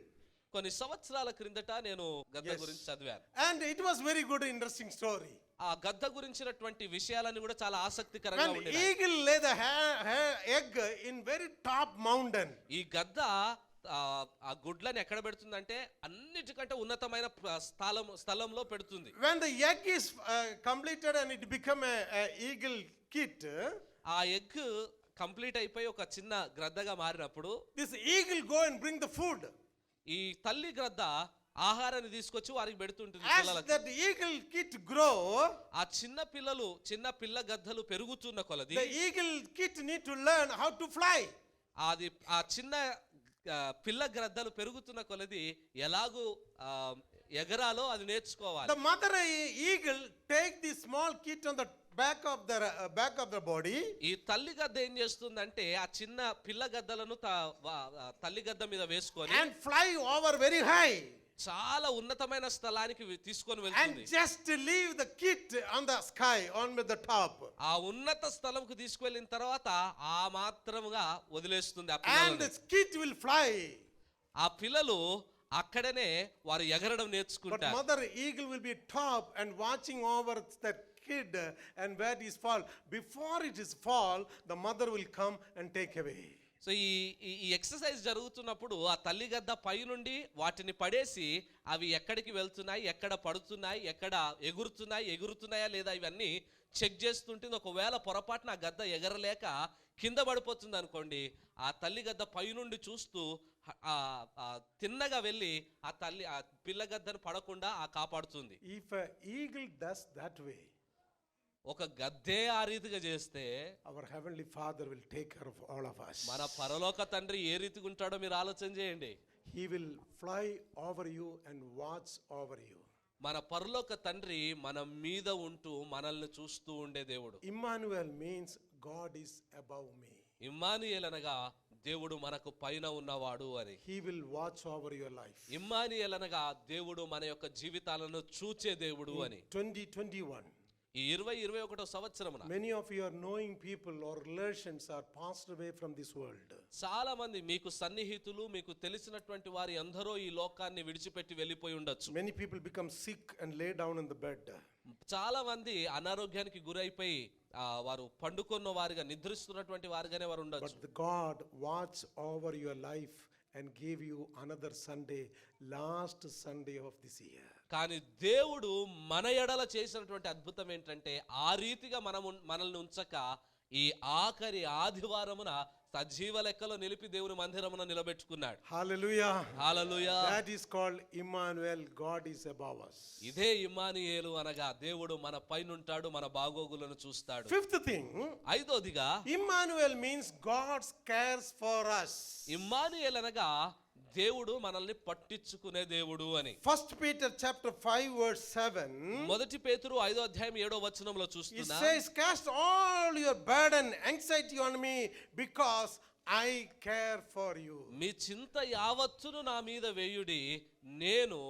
కొన్ని సంవత్సరాల క్రిందట నేను గద్ద గురించి చదివాను. And it was very good interesting story. ఆ గద్ద గురించినటువంటి విషయాలన్నీ కూడా చాలా ఆసక్తికరంగా When ఉండేవి. eagle lay the egg in very top mountain, ఈ గద్ద ఆ గుడ్లను ఎక్కడ పెడుతుందంటే అన్నిటికంటే ఉన్నతమైన స్థలంలో పెడుతుంది. when the egg is completed and it become a eagle kit, ఆ ఎగ్ కంప్లీట్ అయిపోయి ఒక చిన్న గ్రద్దగా మారినప్పుడు this eagle go and bring the food. ఈ తల్లి గ్రద్ద ఆహారాన్ని తీసుకొచ్చి వారికి పెడుతుంటుంది As పిల్లలకు. that eagle kit grow, ఆ చిన్న పిల్ల గద్దలు పెరుగుతున్న కొలది the eagle kit need to learn how to fly. అది ఆ చిన్న పిల్ల గ్రద్దలు పెరుగుతున్న కొలది ఎలాగూ ఎగరాలో అది నేర్చుకోవాలి. The mother eagle take the small kit on the back of the body. ఈ తల్లి గద్ద ఏం చేస్తుందంటే ఆ చిన్న పిల్ల గద్దలను తల్లి గద్ద మీద వేసుకొని And fly over very high. చాలా ఉన్నతమైన స్థలానికి తీసుకొని And వెళ్తుంది. just leave the kit on the sky, on with the top. ఆ ఉన్నత స్థలంకు తీసుకువెళ్ళిన తర్వాత ఆ మాత్రముగా వదిలేస్తుంది ఆ And పిల్లలను. the kit will fly. ఆ పిల్లలు అక్కడనే వారు ఎగరడం But నేర్చుకుంటారు. mother eagle will be top and watching over that kid and where it is fall. Before it is fall, the mother will come and take away. So ఈ exercise జరుగుతున్నప్పుడు ఆ తల్లి గద్ద పై నుండి వాటిని పడేసి అవి ఎక్కడికి వెళ్తున్నాయి, ఎక్కడ పడుతున్నాయి, ఎక్కడ ఎగురుతున్నాయా లేదా ఇవన్నీ చెక్ చేస్తుంటుంది. ఒకవేళ పొరపాటున ఆ గద్ద ఎగరలేక కింద పడిపోతుంది అనుకోండి, ఆ తల్లి గద్ద పై నుండి చూస్తూ తిన్నగా వెళ్ళి ఆ పిల్ల గద్దను పడకుండా కాపాడుతుంది. If an eagle does that way, ఒక గద్దే ఆ రీతిగా చేస్తే our heavenly Father will take care of all of us. మన పరలోక తండ్రి ఏ రీతిగా ఉంటాడో మీరు ఆలోచన చేయండి. He will fly over you and watch over you. మన పరలోక తండ్రి మన మీద ఉంటూ మనల్ని చూస్తూ ఉండే దేవుడు. Emmanuel means God is above me. Emmanuel అనగా దేవుడు మనకు పైన ఉన్నవాడు అని. He will watch over your life. Emmanuel అనగా దేవుడు మన యొక్క జీవితాలను చూచే దేవుడు అని. 2021. ఈ 2021 సంవత్సరమున Many of your knowing people or relations are passed away from this world. చాలా మంది మీకు సన్నిహితులు, మీకు తెలిసినటువంటి వారి అందరూ ఈ లోకాన్ని విడిచిపెట్టి వెళ్ళిపోయి ఉండొచ్చు. Many people become sick and lay down in the bed. చాలా మంది అనారోగ్యానికి గురైపోయి వారు పండుకొన్న వారిగా నిద్రిస్తున్నటువంటి వారిగానే వారు ఉండొచ్చు. But God watch over your life and gave you another Sunday, last Sunday of this year. కానీ దేవుడు మన ఎడల చేసినటువంటి అద్భుతం ఏంటంటే ఆ రీతిగా మనల్ని ఉంచక ఈ ఆఖరి ఆదివారమున సజీవ లెక్కలో నిలిపి దేవుని మందిరమున నిలబెట్టుకున్నాడు. Hallelujah. Hallelujah. That is called Emmanuel. God is above us. ఇదే ఇమ్మానుయేలు అనగా దేవుడు మన పైనుంటాడు, మన బాగోగులను చూస్తాడు. Fifth thing, ఐదోదిగా Emmanuel means God cares for us. Immanuel అనగా దేవుడు మనల్ని పట్టించుకునే దేవుడు అని. 1 Peter chapter 5 verse 7. మొదటి పేతురు 5వ అధ్యాయం 7వ వచనంలో It చూస్తున్నా, says, cast all your burden, anxiety on me because I care for you. మీ చింత యావత్తును నా మీద వేయుడి, నేను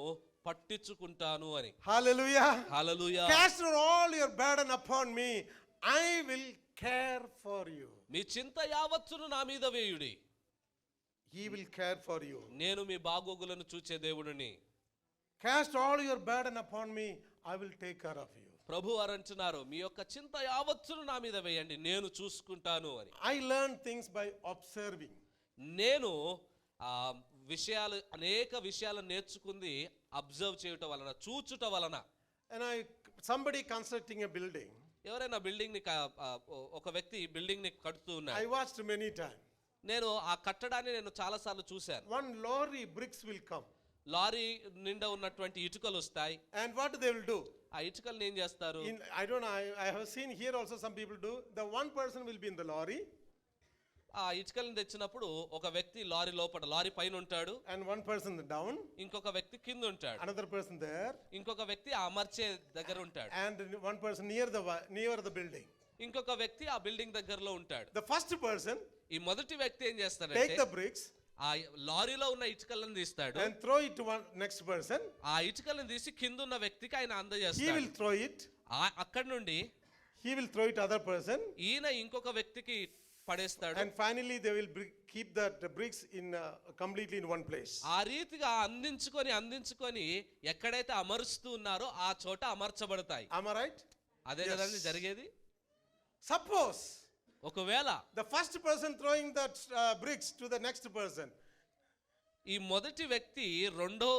పట్టించుకుంటాను అని. Hallelujah. Hallelujah. Cast all your burden upon me. I will care for you. మీ చింత యావత్తును నా మీద వేయుడి, He will care for you. నేను మీ బాగోగులను చూచే దేవుడిని. Cast all your burden upon me. I will take care of you. ప్రభు వారు అంటున్నారు, మీ యొక్క చింత యావత్తును నా మీద వేయండి, నేను చూసుకుంటాను అని. I learn things by observing. నేను అనేక విషయాలు నేర్చుకుంది అబ్జర్వ్ చేయటం వలన, చూచుట వలన. And somebody constructing a building. ఎవరైనా బిల్డింగ్ ని ఒక వ్యక్తి బిల్డింగ్ ని కడుతూ I ఉన్నాడు. watched many times. నేను ఆ కట్టడాన్ని చాలా సార్లు చూశాను. One lorry bricks will come. Lorry నిండా ఉన్నటువంటి ఇటుకలు వస్తాయి. And what they will do? ఆ ఇటుకల్ని ఏం చేస్తారు? I don't know. I have seen here also some people do. The one person will be in the lorry. ఆ ఇటుకల్ని తెచ్చినప్పుడు ఒక వ్యక్తి లారీ పైన ఉంటాడు. And one person down. ఇంకొక వ్యక్తి కింద ఉంటాడు. Another person there. ఇంకొక వ్యక్తి అమర్చే దగ్గర ఉంటాడు. And one person near the building. ఇంకొక వ్యక్తి ఆ బిల్డింగ్ దగ్గరలో ఉంటాడు. The first person ఈ మొదటి వ్యక్తి ఏం take చేస్తాడంటే the bricks ఆ లారీలో ఉన్న ఇటుకలను తీస్తాడు. and throw it to one next person. ఆ ఇటుకలను తీసి కింద ఉన్న వ్యక్తికి ఆయన He అందజేస్తాడు. will throw it. అక్కడ నుండి He will throw it to other person. ఈయన ఇంకొక వ్యక్తికి పడేస్తాడు. And finally they will keep the bricks in completely in one place. ఆ రీతిగా అందించుకొని ఎక్కడైతే అమరుస్తూ ఉన్నారో ఆ చోట అమర్చబడతాయి. Am I right? అదే Yes. కదండి జరిగేది. Suppose ఒకవేళ the first person throwing that bricks to the next person, ఈ మొదటి వ్యక్తి రెండో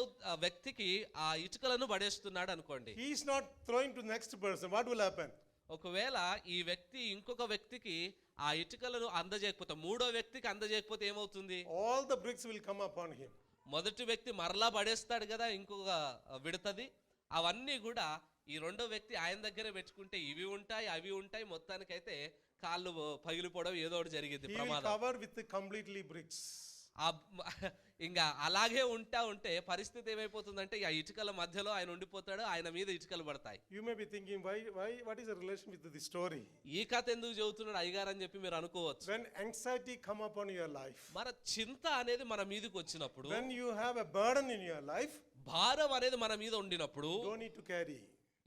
వ్యక్తికి ఆ ఇటుకలను పడేస్తున్నాడు అనుకోండి. he is not throwing to the next person, what will happen? ఒకవేళ ఈ వ్యక్తి ఇంకొక వ్యక్తికి ఆ ఇటుకలను అందజేయకపోతే, మూడో వ్యక్తికి అందజేయకపోతే ఏమవుతుంది? All the bricks will come upon him. మొదటి వ్యక్తి మరలా పడేస్తాడు కదా ఇంకొక విడతది. అవన్నీ కూడా ఈ రెండో వ్యక్తి ఆయన దగ్గరే పెట్టుకుంటే ఇవి ఉంటాయి అవి ఉంటాయి, మొత్తానికైతే కాళ్ళు పగిలిపోవడం ఏదో ఒకటి జరిగింది, He will ప్రమాదం. cover with completely bricks. ఇంకా అలాగే ఉంటే పరిస్థితి ఏమైపోతుందంటే ఆ ఇటుకల మధ్యలో ఆయన ఉండిపోతాడు, ఆయన మీద ఇటుకలు పడతాయి. You may be thinking, why, what is the relation with this story? ఈ కథ ఎందుకు చెబుతున్నాడు అయ్యగారు అని చెప్పి మీరు అనుకోవచ్చు. When anxiety come upon your life, మన చింత అనేది మన మీదకి వచ్చినప్పుడు, when you have a burden in your life, భారం అనేది మన మీద ఉండినప్పుడు don't need to carry.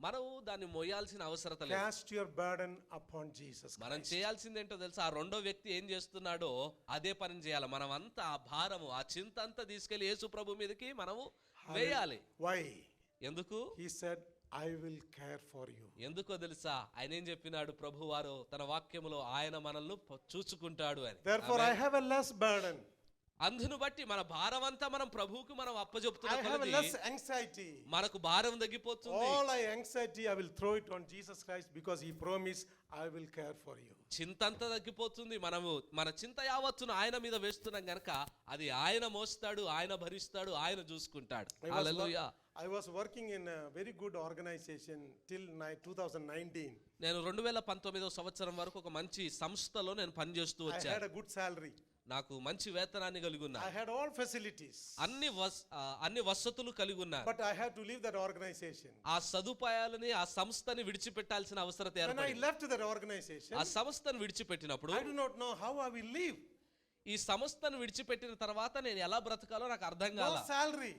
మనం దాన్ని మోయాల్సిన అవసరత లేదు. Cast your burden upon Jesus మనం Christ. చేయాల్సింది ఏంటో తెలుసా? ఆ రెండో వ్యక్తి ఏం చేస్తున్నాడో అదే పని చేయాలి. మనం అంతా ఆ భారము ఆ చింత అంతా తీసుకెళ్లి యేసు ప్రభు మీదకి మనము వేయాలి. Why? ఎందుకు? He said, I will care for you. ఎందుకో తెలుసా? ఆయన ఏం చెప్పినాడు ప్రభు వారు తన వాక్యములో? ఆయన మనల్ని చూచుకుంటాడు అని. Therefore, I have a less burden. అందును బట్టి మన భారం అంతా మనం ప్రభువుకు మనం I అప్పజెప్తున్న have a కొలది less anxiety. మనకు భారం తగ్గిపోతుంది. All my anxiety, I will throw it on Jesus Christ because He promised, I will care for you. చింత అంతా తగ్గిపోతుంది. మనము మన చింత యావత్తును ఆయన మీద వేస్తున్నాం గనక అది ఆయన మోస్తాడు, ఆయన భరిస్తాడు, ఆయన చూసుకుంటాడు. హల్లెలూయా. I was working in a very good organization till 2019. నేను 2019వ సంవత్సరం వరకు ఒక మంచి సంస్థలో నేను పనిచేస్తూ I had వచ్చాను. a good salary. నాకు మంచి వేతనాన్ని కలిగి ఉన్నా, I had all facilities. అన్ని వసతులు కలిగి ఉన్నా. But I had to leave that organization. ఆ సదుపాయాలని ఆ సంస్థని విడిచిపెట్టాల్సిన అవసరత When I ఏర్పడింది. left that organization, ఆ సంస్థను విడిచిపెట్టినప్పుడు I do not know how I will live. ఈ సంస్థను విడిచిపెట్టిన తర్వాత నేను ఎలా బ్రతకాలో నాకు అర్థం No కాల. salary,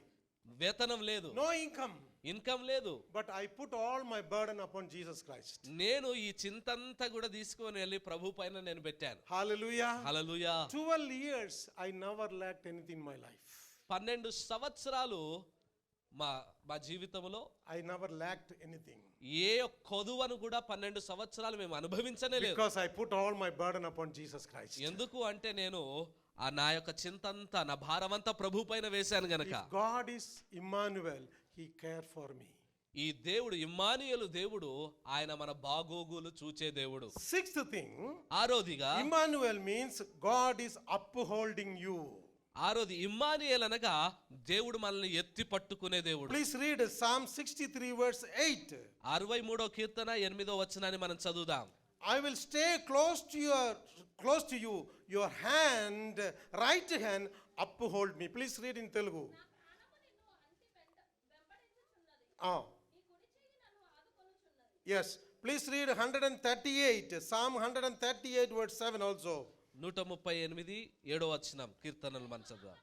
వేతనం లేదు, no income. ఇన్కమ్ లేదు. But I put all my burden upon Jesus Christ. నేను ఈ చింతంతా కూడా తీసుకొని వెళ్ళి ప్రభు పైన నేను పెట్టాను. Hallelujah. Hallelujah. 12 years, I never lacked anything in my life. 12 సంవత్సరాలు మా జీవితంలో I never lacked anything. ఏ కొదువను కూడా 12 సంవత్సరాలు మేము అనుభవించనే లేదు. Because I put all my burden upon Jesus Christ. ఎందుకు అంటే నేను నా యొక్క చింతంతా నా భారమంతా ప్రభు పైన వేశాను గనక. If God is Emmanuel, He cared for me. ఈ దేవుడు ఇమ్మానుయేలు దేవుడు, ఆయన మన బాగోగులు చూచే దేవుడు. Sixth thing, ఆరోదిగా Emmanuel means God is upholding you. ఆరోది ఇమ్మానుయేలు అనగా దేవుడు మనల్ని ఎత్తి పట్టుకునే దేవుడు. Please read Psalm 63 verse 8. 63వ కీర్తన 8వ వచనాన్ని మనం చదువుదాం. I will stay close to you, your hand, right hand uphold me. Please read in Telugu. Yes, please read 138, Psalm 138 verse 7 also. 138 7వ వచనం కీర్తనలు మనం చదువుదాం.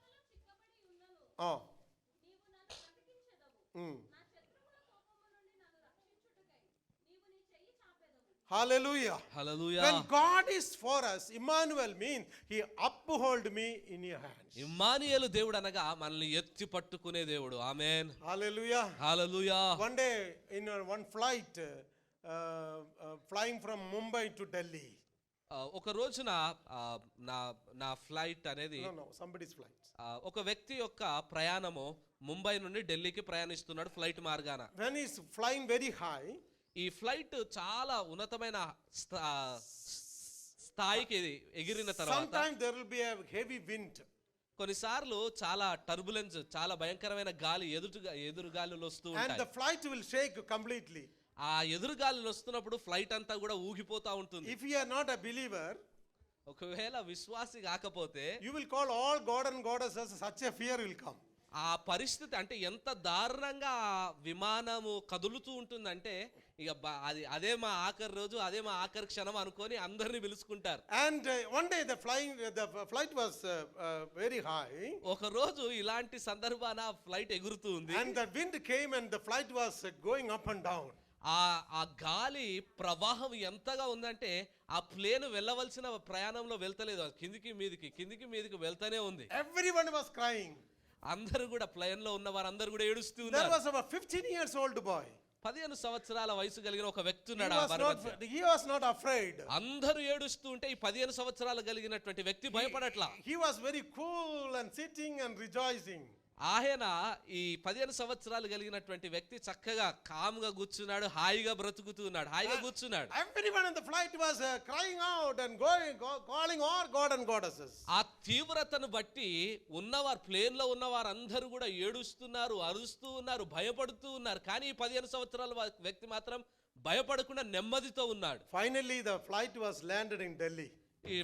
Hallelujah. Hallelujah. When God is for us, Emmanuel means He uphold me in your hands. Immanuel దేవుడు అనగా మనల్ని ఎత్తి పట్టుకునే దేవుడు. ఆమేన్. Hallelujah. Hallelujah. One day in one flight, flying from Mumbai to Delhi. ఒక రోజున నా ఫ్లైట్ అనేది No, somebody's flight. ఒక వ్యక్తి యొక్క ప్రయాణము ముంబై నుండి ఢిల్లీకి ప్రయాణిస్తున్నాడు ఫ్లైట్ మార్గాన. When he's flying very high, ఈ ఫ్లైట్ చాలా ఉన్నతమైన స్థాయికి ఎగిరిన తర్వాత sometimes there will be a heavy wind. కొన్నిసార్లు చాలా టర్బులెన్స్, చాలా భయంకరమైన గాలి ఎదురు గాలులు వస్తూ And the ఉంటాయి. flight will shake completely. ఆ ఎదురు గాలులు వస్తున్నప్పుడు ఫ్లైట్ అంతా కూడా ఊగిపోతా ఉంటుంది. If you are not a believer, ఒకవేళ విశ్వాసి కాకపోతే you will call all God and goddesses, such a fear will come. ఆ పరిస్థితి అంటే ఎంత దారుణంగా ఆ విమానము కదులుతూ ఉంటుందంటే ఇక అదే మా ఆఖరి రోజు, అదే మా ఆఖరి క్షణం అనుకొని అందరిని పిలుచుకుంటారు. And one day the flight was very high. ఒక రోజు ఇలాంటి సందర్భాన ఫ్లైట్ ఎగురుతూ ఉంది. And the wind came and the flight was going up and down. ఆ గాలి ప్రవాహం ఎంతగా ఉందంటే ఆ ప్లేన్ వెళ్ళవలసిన ప్రయాణంలో వెళ్తలేదు, కిందికి మీదికి వెళ్తానే ఉంది. Everyone was crying. అందరూ కూడా ప్లేన్ లో ఉన్న వారందరూ కూడా ఏడుస్తూ There ఉన్నారు. was about 15 years old boy. 15 సంవత్సరాల వయసు కలిగిన ఒక వ్యక్తి He ఉన్నాడు ఆ was వారి not, మధ్య. he was not afraid. అందరూ ఏడుస్తూ ఉంటే ఈ 15 సంవత్సరాలు కలిగినటువంటి వ్యక్తి భయపడట్లా. He was very cool and sitting and rejoicing. ఆయన ఈ 15 సంవత్సరాలు కలిగినటువంటి వ్యక్తి చక్కగా కామ్గా కూర్చున్నాడు, హాయిగా బ్రతుకుతూ ఉన్నాడు, హాయిగా కూర్చున్నాడు. Everyone in the flight was crying out and calling all God and goddesses. ఆ తీవ్రతను బట్టి ఉన్నవారు ప్లేన్ లో ఉన్నవారు అందరూ కూడా ఏడుస్తున్నారు, అరుస్తూ ఉన్నారు, భయపడుతూ ఉన్నారు. కానీ ఈ 15 సంవత్సరాల వ్యక్తి మాత్రం భయపడకుండా నెమ్మదితో ఉన్నాడు. Finally, the flight was landed in Delhi. ఈ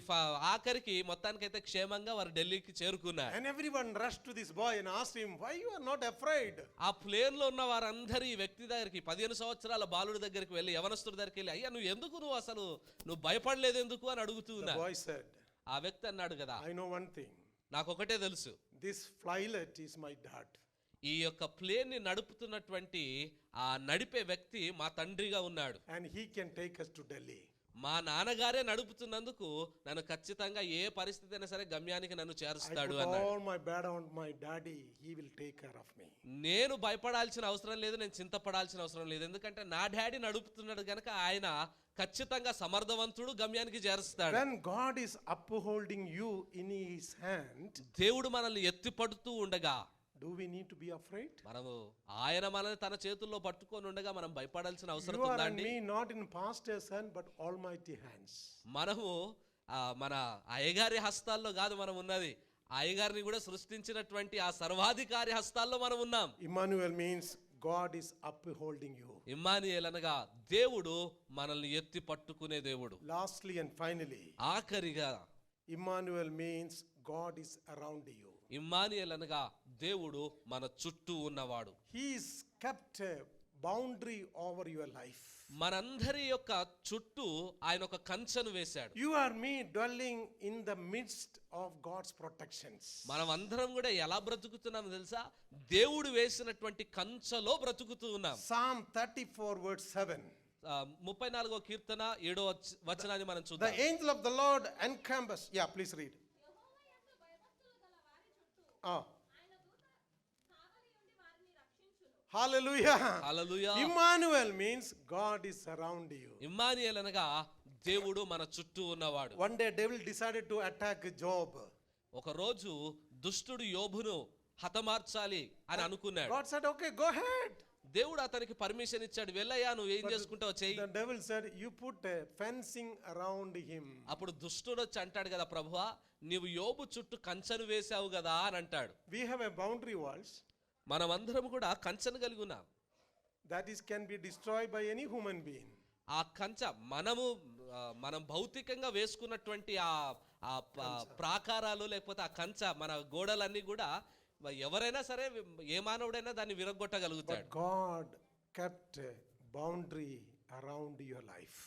ఆఖరికి మొత్తానికైతే క్షేమంగా వారు ఢిల్లీకి చేరుకున్నారు. And everyone rushed to this boy and asked him, why you are not afraid? ఆ ప్లేన్ లో ఉన్న వారందరూ ఈ వ్యక్తి దగ్గరికి 15 సంవత్సరాల బాలుడి దగ్గరికి వెళ్ళి, యవనస్తుడి దగ్గరికి వెళ్ళి, అయ్యా నువ్వు భయపడలేదు ఎందుకు అని అడుగుతూ The ఉన్నారు. boy said, ఆ వ్యక్తి అన్నాడు కదా, I know one thing. నాకు ఒకటే తెలుసు, This flight is my dad. ఈ యొక్క ప్లేన్ ని నడుపుతున్నటువంటి ఆ నడిపే వ్యక్తి మా తండ్రిగా ఉన్నాడు. And he can take us to Delhi. మా నాన్నగారే నడుపుతున్నందుకు నన్ను ఖచ్చితంగా ఏ పరిస్థితి అయినా సరే గమ్యానికి నన్ను I చేరుస్తాడు put అన్నాడు. all my bad on my daddy. He will take care of me. నేను భయపడాల్సిన అవసరం లేదు, నేను చింతపడాల్సిన అవసరం లేదు, ఎందుకంటే నా డాడీ నడుపుతున్నాడు గనక ఆయన ఖచ్చితంగా సమర్థవంతుడు, గమ్యానికి చేరుస్తాడు. When God is upholding you in his hand, దేవుడు మనల్ని ఎత్తి పడుతూ ఉండగా do we need to be afraid? మనము ఆయన మనల్ని తన చేతుల్లో పట్టుకొని ఉండగా మనం భయపడాల్సిన అవసరం You are and ఉందండి. me not in pastor's hand but almighty hands. మనము మన అయ్యగారి హస్తాల్లో కాదు మనం ఉన్నది, అయ్యగారిని కూడా సృష్టించినటువంటి ఆ సర్వాధికారి హస్తాల్లో మనం ఉన్నాం. Emmanuel means God is upholding you. Emmanuel అనగా దేవుడు మనల్ని ఎత్తి పట్టుకునే దేవుడు. Lastly and finally, ఆఖరిగా Emmanuel means God is around you. Emmanuel అనగా దేవుడు మన చుట్టూ ఉన్నవాడు. He is kept a boundary over your life. మనందరి యొక్క చుట్టూ ఆయన ఒక కంచెను వేశాడు. You are me dwelling in the midst of God's protections. మనం అందరం కూడా ఎలా బ్రతుకుతున్నాం తెలుసా? దేవుడు వేసినటువంటి కంచెలో బ్రతుకుతూ ఉన్నాం. Psalm 34 verse 7. 34వ కీర్తన 7వ వచనాన్ని మనం The చూద్దాం. angel of the Lord encampeth. Yeah, please read. Hallelujah. Hallelujah. Emmanuel means God is around you. Emmanuel అనగా దేవుడు మన చుట్టూ ఉన్నవాడు. One day devil decided to attack Job. ఒక రోజు దుష్టుడు యోబును హతమార్చాలి అని అనుకున్నాడు. God said, okay, go ahead. దేవుడు అతనికి పర్మిషన్ ఇచ్చాడు, వెళ్ళయ్యా నువ్వు ఏం చేసుకుంటావు చెయ్యి. The devil said, you put a fencing around him. అప్పుడు దుష్టుడు వచ్చి అంటాడు కదా, ప్రభువా నీవు యోబు చుట్టూ కంచెను వేశావు కదా అని అంటాడు. We have a boundary walls మనం అందరం కూడా కంచెను కలిగి ఉన్నాం. that is can be destroyed by any human being. ఆ కంచె మనం భౌతికంగా వేసుకున్నటువంటి ఆ ప్రాకారాలు లేకపోతే ఆ కంచె మన గోడలన్నీ కూడా ఎవరైనా సరే ఏ మానవుడైనా దాన్ని విరగొట్టగలుగుతాడు. But God kept a boundary around your life.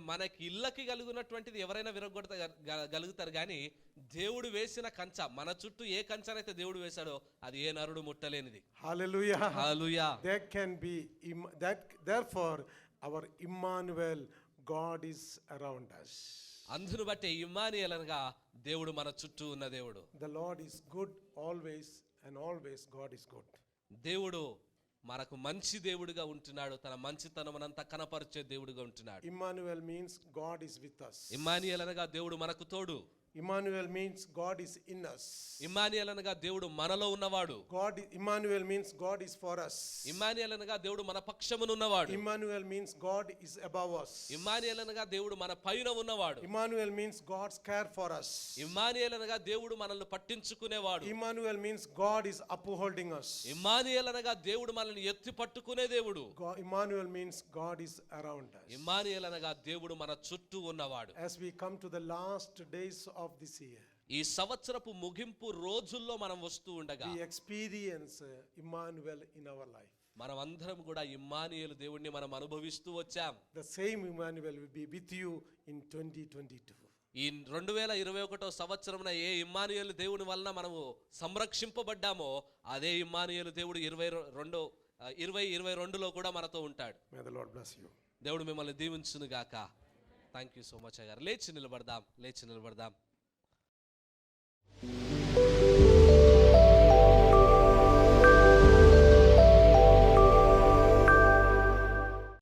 మనకి ఇళ్ళకి కలుగున్నటువంటిది ఎవరైనా విరగొట్టగలుగుతారు, కానీ దేవుడు వేసిన కంచె మన చుట్టూ ఏ కంచెనైతే దేవుడు వేశాడో అది ఏ నరుడు ముట్టలేనిది. Hallelujah. Hallelujah. There can be therefore our Emmanuel, God is around us. అందును బట్టి ఇమ్మానుయేల్ అనగా దేవుడు మన చుట్టూ ఉన్న దేవుడు. The Lord is good always and always God is good. దేవుడు మనకు మంచి దేవుడిగా ఉంటున్నాడు, తన మంచితనమునంతా కనపరిచే దేవుడిగా ఉంటున్నాడు. Emmanuel means God is with us. Emmanuel అనగా దేవుడు మనకు తోడు. Emmanuel means God is in us. Emmanuel అనగా దేవుడు మనలో ఉన్నవాడు. Emmanuel means God is for us. Emmanuel అనగా దేవుడు మన పక్షమున ఉన్నవాడు. Emmanuel means God is above us. Emmanuel అనగా దేవుడు మన పైన ఉన్నవాడు. Emmanuel means God's care for us. Emmanuel అనగా దేవుడు మనల్ని పట్టించుకునేవాడు. Emmanuel means God is upholding us. Emmanuel అనగా దేవుడు మనల్ని ఎత్తి పట్టుకునే దేవుడు. Emmanuel means God is around us. Emmanuel అనగా దేవుడు మన చుట్టూ ఉన్నవాడు. As we come to the last days of this year, ఈ సంవత్సరపు ముగింపు రోజుల్లో మనం వస్తూ ఉండగా we experience Emmanuel in our life. మనం అందరం కూడా ఇమ్మానుయేలు దేవుడిని మనం అనుభవిస్తూ వచ్చాం. The same Emmanuel will be with you in 2022. ఈ 2021 సంవత్సరమున ఏ ఇమ్మానుయేలు దేవుని వలన మనము సంరక్షింపబడ్డామో అదే ఇమ్మానుయేలు దేవుడు 2022లో కూడా మనతో ఉంటాడు. May the Lord bless you. దేవుడు మిమ్మల్ని దీవించును గాక. థ్యాంక్ యూ సో మచ్ అయ్యారు. లేచి నిలబడదాం.